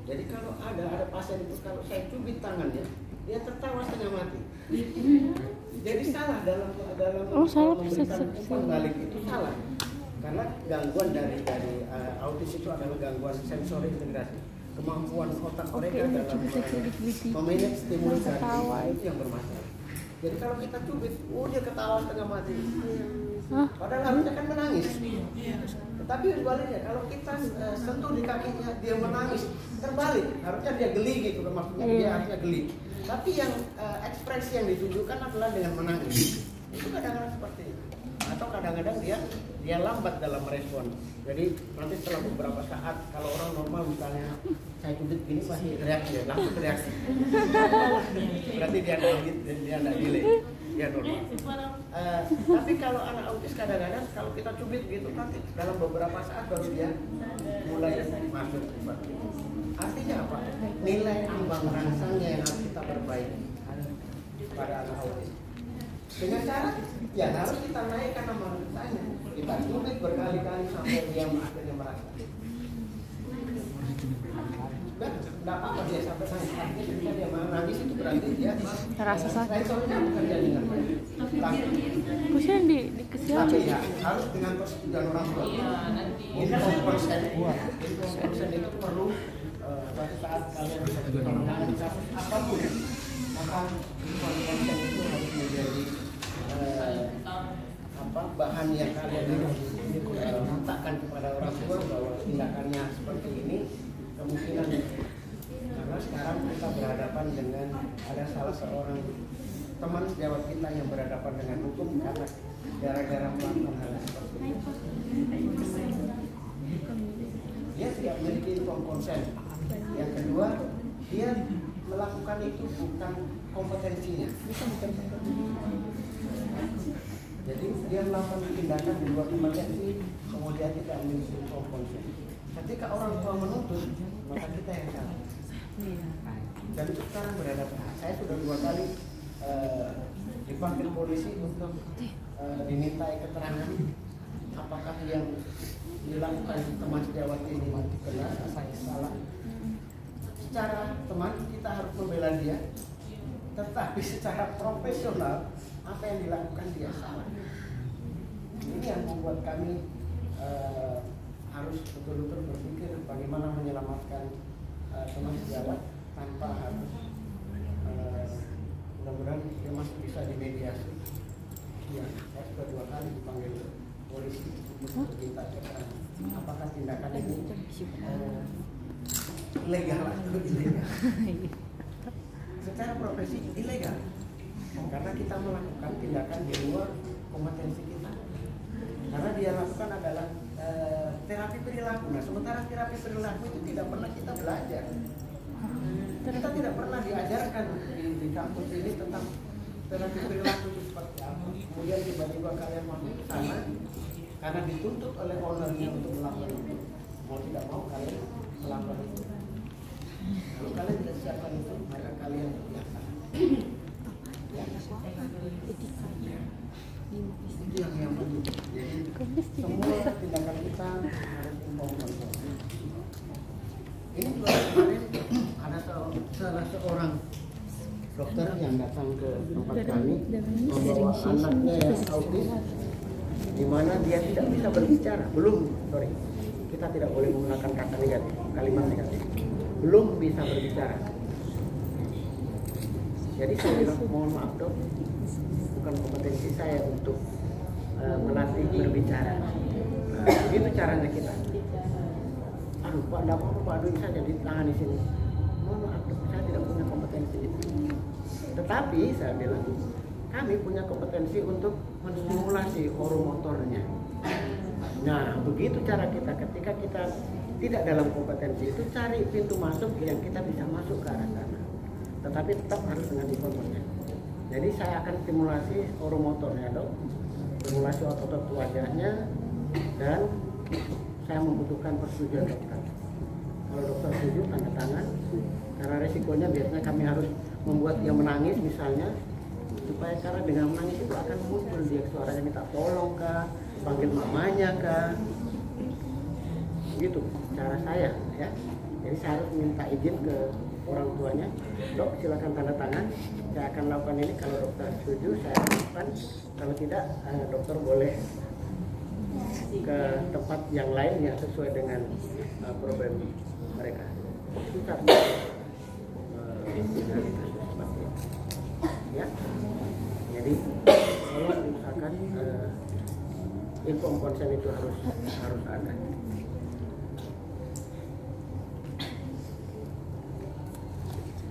Jadi kalau ada pasien itu kalau saya cubit tangannya, dia tertawa setengah mati. Jadi salah dalam memberikan umpan balik itu salah. Karena gangguan dari autis itu adalah gangguan sensori integrasi. Kemampuan otak mereka dalam memanage stimulus itu yang bermasalah. Jadi kalau kita cubit, dia ketawa setengah mati. Padahal harusnya kan menangis. Tetapi sebaliknya, kalau kita sentuh di kakinya, dia menangis. Terbalik, harusnya dia geli gitu, maksudnya dia harusnya geli. Tapi yang ekspresi yang ditunjukkan adalah dengan menangis. Itu kadang-kadang seperti itu. Atau kadang-kadang dia lambat dalam merespon. Jadi nanti setelah beberapa saat, kalau orang normal misalnya saya cubit gini pasti reaksi, langsung reaksi. Berarti dia tidak delay, dia normal. Tapi kalau anak autis kadang-kadang kalau kita cubit gitu nanti dalam beberapa saat baru dia mulai masuk seperti itu. Artinya apa? Nilai ambang rangsangnya yang harus kita perbaiki pada anak autis. Dengan cara ya harus kita naikkan ambang rangsangnya. Kita cubit berkali-kali sampai dia akhirnya merasa. Tidak apa-apa dia sampai nangis. Artinya ketika dia menangis itu berarti dia Terasa sakit. sensornya bukan jadi dengan baik. Pusing di kesian. Tapi ya harus dengan persetujuan orang tua. Ini konsen itu perlu suatu saat kalian bisa mengalami kasus apapun, maka konsen itu harus menjadi bahan yang kalian harus letakkan kepada orang tua bahwa tindakannya seperti ini kemungkinan. Karena sekarang kita berhadapan dengan ada salah seorang teman sejawat kita yang berhadapan dengan hukum karena gara-gara melakukan hal seperti itu. Dia tidak memiliki konsen. Yang kedua, dia melakukan itu bukan kompetensinya. Jadi dia melakukan tindakan di luar kompetensi, kemudian tidak memiliki konsep. Ketika orang tua menuntut, maka kita yang salah. Dan itu sekarang berhadapan. Saya sudah 2 kali dipanggil polisi untuk dimintai keterangan apakah yang dilakukan teman sejawat ini benar atau salah. Secara teman kita harus membela dia, tetapi secara profesional apa yang dilakukan dia salah. Ini yang membuat kami harus betul-betul berpikir bagaimana menyelamatkan teman sejawat tanpa harus mudah-mudahan dia masih bisa dimediasi. Ya, saya sudah 2 kali dipanggil polisi untuk minta keterangan apakah tindakan ini ilegal atau ilegal. Secara profesi ilegal karena kita melakukan tindakan di luar kompetensi kita. Karena dia lakukan adalah terapi perilaku. Nah, sementara terapi perilaku itu tidak pernah kita belajar. Kita tidak pernah diajarkan di kampus ini tentang terapi perilaku itu seperti apa. Kemudian tiba-tiba kalian masuk ke sana karena dituntut oleh ownernya untuk melakukan itu. Mau tidak mau kalian melakukan itu. Kalau kalian tidak siapkan itu, maka kalian biasa. Ya. Itu yang penting. Jadi semua tindakan kita harus informal. Ini juga kemarin ada salah seorang dokter yang datang ke tempat kami membawa anaknya yang autis, di mana dia tidak bisa berbicara. Kita tidak boleh menggunakan kata negatif, kalimat negatif. Belum bisa berbicara. Jadi saya bilang mohon maaf dok, bukan kompetensi saya untuk melatih berbicara. Begitu caranya kita. Aduh Pak, tidak apa-apa Pak, aduh saja ditangani sini. Mohon maaf dok, saya tidak punya kompetensi itu. Tetapi saya bilang kami punya kompetensi untuk menstimulasi oromotornya. Nah, begitu cara kita ketika kita tidak dalam kompetensi itu, cari pintu masuk yang kita bisa masuk ke arah sana. Tetapi tetap harus dengan informnya. Jadi saya akan stimulasi oromotornya dok, stimulasi otot wajahnya, dan saya membutuhkan persetujuan dokter. Kalau dokter setuju, tanda tangan. Karena resikonya biasanya kami harus membuat dia menangis misalnya, supaya karena dengan menangis itu akan muncul dia suaranya minta tolong kah, panggil mamanya kah, gitu cara saya ya. Jadi saya harus minta izin ke orang tuanya, dok silakan tanda tangan, saya akan lakukan ini. Kalau dokter setuju saya lakukan, kalau tidak dokter boleh ke tempat yang lain yang sesuai dengan problem mereka. Susah ya. Jadi kalau misalkan info konsen itu harus ada.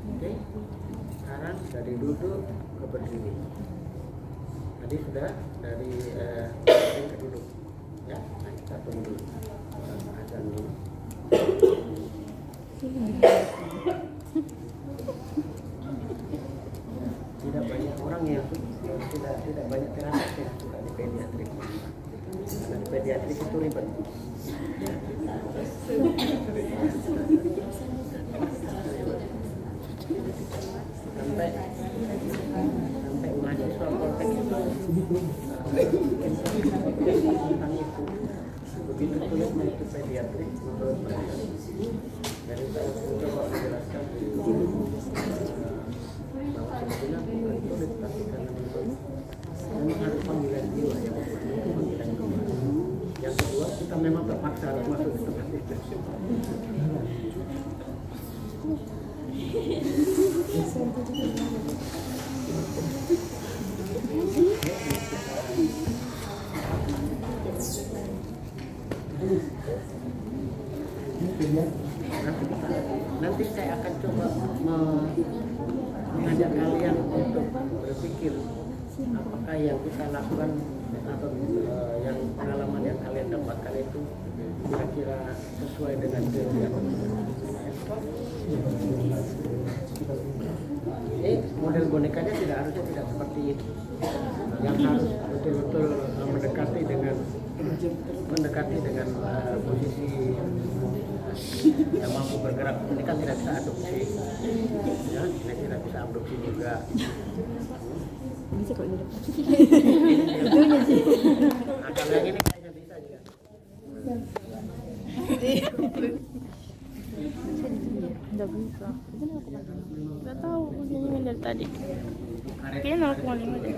Oke, sekarang dari duduk ke berdiri. Tadi sudah dari baring ke duduk. Ya, nah kita tunggu dulu. Azan dulu. Tidak banyak orang yang tidak banyak terapi yang suka di pediatrik. Karena di pediatrik itu ribet. Sampai mahasiswa Poltek itu tentang itu begitu sulit itu pediatrik menurut mereka. Dari saya coba menjelaskan bahwa sebetulnya bukan sulit, tapi karena memang harus panggilan jiwa yang panggilan jiwa. Yang kedua, kita memang terpaksa harus masuk ke tempat itu. Nanti saya akan coba mengajak kalian untuk berpikir apakah yang kita lakukan atau yang pengalaman yang kalian dapatkan itu kira-kira sesuai dengan kegiatan. Model bonekanya tidak harusnya tidak seperti itu. Yang harus betul-betul mendekati dengan posisi yang mampu bergerak. Ini kan tidak bisa adopsi, ya, ini tidak bisa adopsi juga. Bisa kok di depan. Nah, kalau yang ini kayaknya bisa juga. Nggak bisa. Nggak tahu begini dari tadi. Kayaknya 0,5 deh.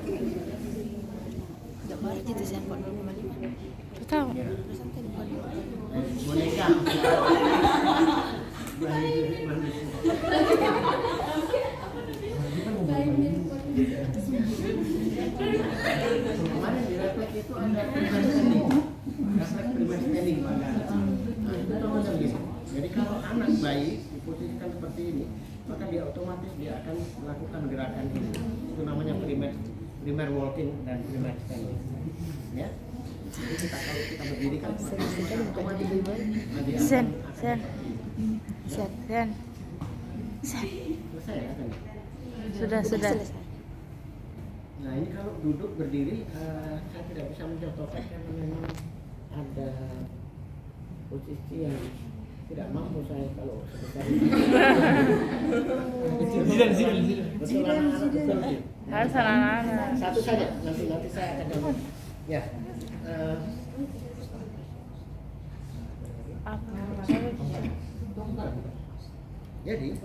Nggak boleh gitu sih, kok 0,5. Nggak tahu. Boneka. Kemarin di refleks itu ada refleks primer standing pada. Nah, itu contohnya begini. Jadi kalau anak bayi diposisikan seperti ini, maka dia otomatis dia akan melakukan gerakan ini. Itu namanya primer walking dan primer standing. Ya. Jadi kalau kita berdiri kan otomatis dia Sen. selesai ya kan? Sudah. Nah ini kalau duduk berdiri saya tidak bisa mencontohkan karena memang ada posisi yang tidak mampu saya kalau seperti ini. Harus anak-anak. Satu saja, nanti saya akan jawab. Ya. Jadi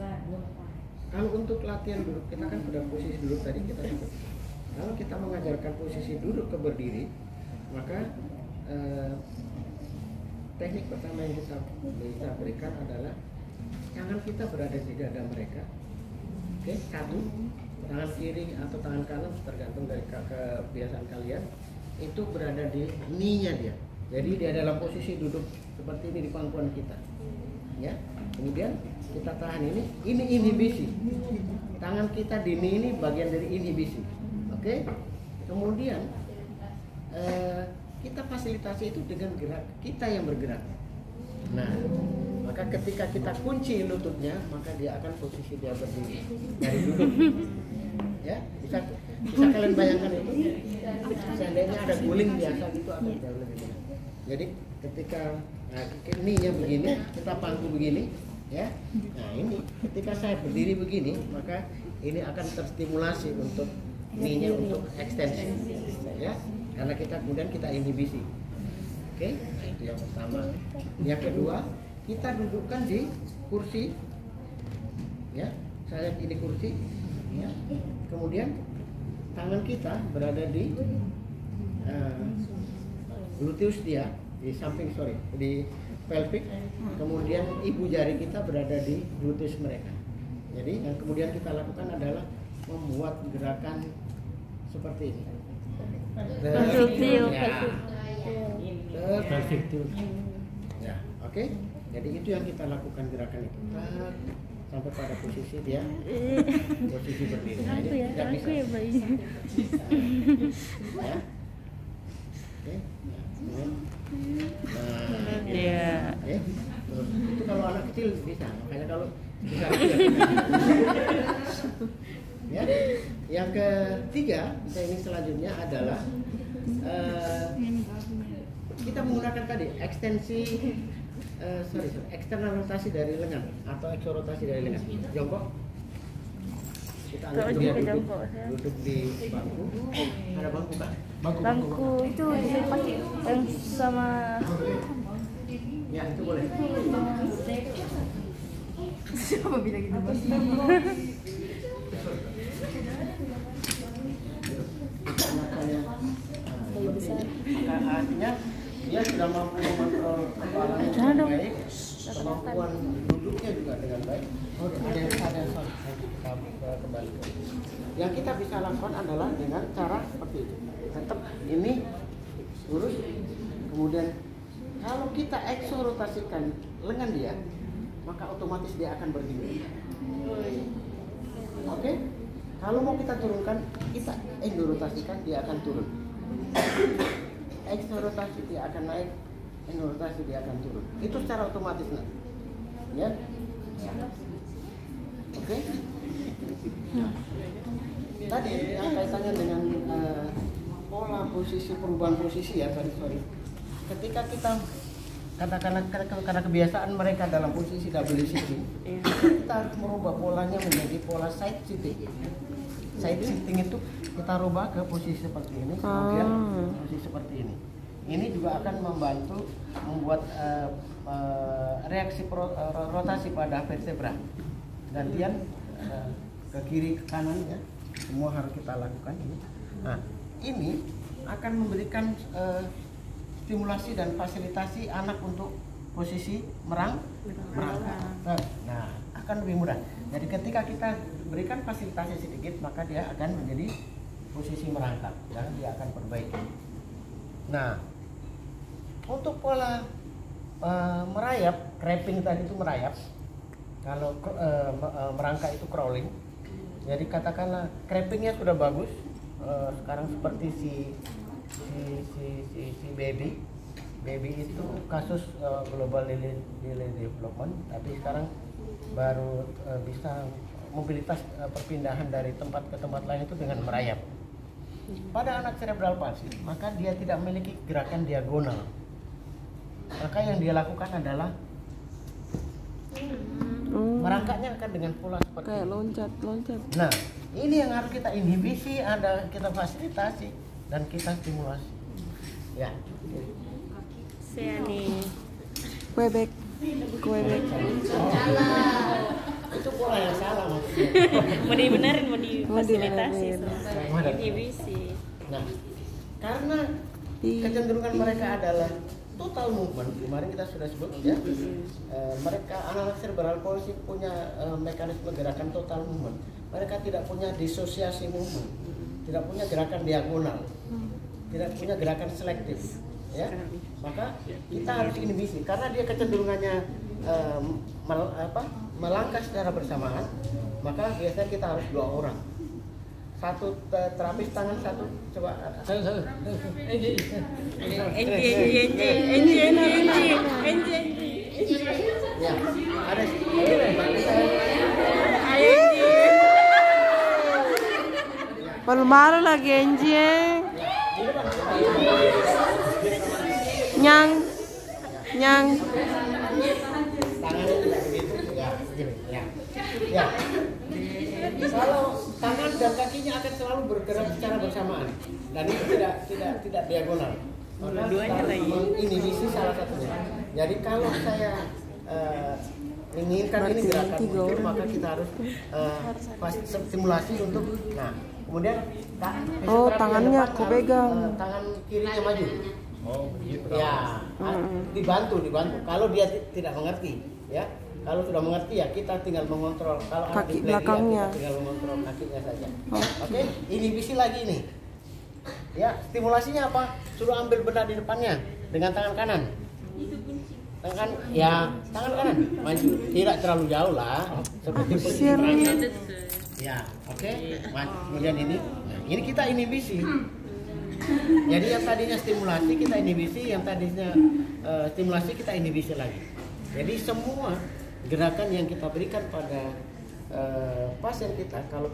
kalau untuk latihan duduk kita kan sudah posisi duduk tadi kita sebut. Kalau kita mengajarkan posisi duduk ke berdiri, maka teknik pertama yang kita bisa berikan adalah tangan kita berada di dada mereka. Oke, satu, tangan kiri atau tangan kanan tergantung dari kebiasaan kalian itu berada di knee-nya dia. Jadi dia dalam posisi duduk seperti ini di pangkuan kita. Ya. Kemudian kita tahan ini inhibisi. Tangan kita di knee ini bagian dari inhibisi. Oke. Kemudian kita fasilitasi itu dengan gerak kita yang bergerak. Nah, maka ketika kita kunci lututnya, maka dia akan posisi dia berdiri dari duduk. Ya, bisa kalian bayangkan itu. Seandainya ada guling biasa gitu akan jauh lebih mudah. Jadi ketika knee-nya begini, kita pangku begini, ya. Nah ini ketika saya berdiri begini, maka ini akan terstimulasi untuk knee-nya untuk ekstensi, ya. Karena kemudian kita inhibisi. Oke, nah itu yang pertama. Yang kedua, kita dudukkan di kursi, ya. Saya ini kursi, ya. Kemudian tangan kita berada di gluteus dia, di samping di pelvic. Kemudian ibu jari kita berada di gluteus mereka. Jadi yang kemudian kita lakukan adalah membuat gerakan seperti ini. Ya, oke. Jadi itu yang kita lakukan gerakan itu. Sampai pada posisi dia posisi berdiri. Nah, ini tidak bisa. Ya, Ya. Oke. Nah, Iya. Itu kalau anak kecil bisa. Makanya kalau bisa. Ya. Yang ketiga, ini selanjutnya adalah kita menggunakan tadi ekstensi eksternal rotasi dari lengan atau eksorotasi dari lengan. Jongkok. Kita anggap dia duduk di bangku. Ada bangku kan? Bangku itu dipakai yang sama. Ya itu boleh. Siapa bilang gitu, Bos? Artinya dia sudah mampu mengontrol kepalanya dengan baik, kemampuan duduknya juga dengan baik. Ada kembali. Yang kita bisa lakukan adalah dengan cara seperti itu. Tetap ini lurus, kemudian kalau kita eksorotasikan lengan dia, maka otomatis dia akan berdiri. Oke? Kalau mau kita turunkan, kita endorotasikan, dia akan turun. Eksorotasi dia akan naik, endorotasi dia akan turun. Itu secara otomatis nanti. Ya? Oke? Nah, tadi yang kaitannya dengan pola posisi perubahan posisi ya, sorry. Ketika kita katakanlah karena kebiasaan mereka dalam posisi double sitting, kita harus merubah polanya menjadi pola side sitting. Side sitting itu kita rubah ke posisi seperti ini, kemudian posisi seperti ini. Ini juga akan membantu membuat reaksi rotasi pada vertebra. Gantian ke kiri ke kanan ya, semua harus kita lakukan ini. Nah, ini akan memberikan stimulasi dan fasilitasi anak untuk posisi merangkak. Nah, akan lebih mudah. Jadi ketika kita berikan fasilitasi sedikit, maka dia akan menjadi posisi merangkak dan dia akan perbaiki. Nah, untuk pola merayap, wrapping tadi itu merayap. Kalau merangkak itu crawling. Jadi katakanlah crampingnya sudah bagus. Sekarang seperti si baby itu kasus global delay development, tapi sekarang baru bisa mobilitas perpindahan dari tempat ke tempat lain itu dengan merayap. Pada anak cerebral palsy, maka dia tidak memiliki gerakan diagonal. Maka yang dia lakukan adalah merangkaknya akan dengan pola seperti kayak ini. loncat. Nah, ini yang harus kita inhibisi, kita fasilitasi dan kita stimulasi. Ya. Saya nih. Quebec. Itu pola yang salah maksudnya. Mau dibenerin, mau difasilitasi. dibenerin. Inhibisi. Nah, karena kecenderungan mereka adalah total movement, kemarin kita sudah sebut ya. Mereka anak-anak cerebral palsy punya mekanisme gerakan total movement. Mereka tidak punya disosiasi movement, tidak punya gerakan diagonal, tidak punya gerakan selektif, ya. Maka kita harus inhibisi karena dia kecenderungannya melangkah secara bersamaan. Maka biasanya kita harus 2 orang. Satu terapis tangan, satu coba ya ada Palmaro lagi Enji. Nyang. tangannya tidak begitu ya begini ya. Kalau tangan dan kakinya akan selalu bergerak secara bersamaan dan itu tidak diagonal. Maka kita harus menginhibisi salah satunya. Jadi kalau saya menginginkan ini gerakan muncul, maka kita harus stimulasi untuk. Nah, kemudian tangannya aku pegang. Tangan kirinya maju. Begitu. Ya, dibantu. Kalau dia tidak mengerti, ya. Kalau sudah mengerti ya kita tinggal mengontrol. Kalau kaki anak belakangnya, kita tinggal mengontrol kakinya saja. Oke, inhibisi lagi nih. Ya, stimulasinya apa? Suruh ambil benda di depannya dengan tangan kanan. Tangan kanan maju, tidak terlalu jauh lah, seperti posisi berangkat. Ya, oke. Kemudian ini kita inhibisi. Jadi yang tadinya stimulasi kita inhibisi, yang tadinya stimulasi kita inhibisi lagi. Jadi semua gerakan yang kita berikan pada pasien kita kalau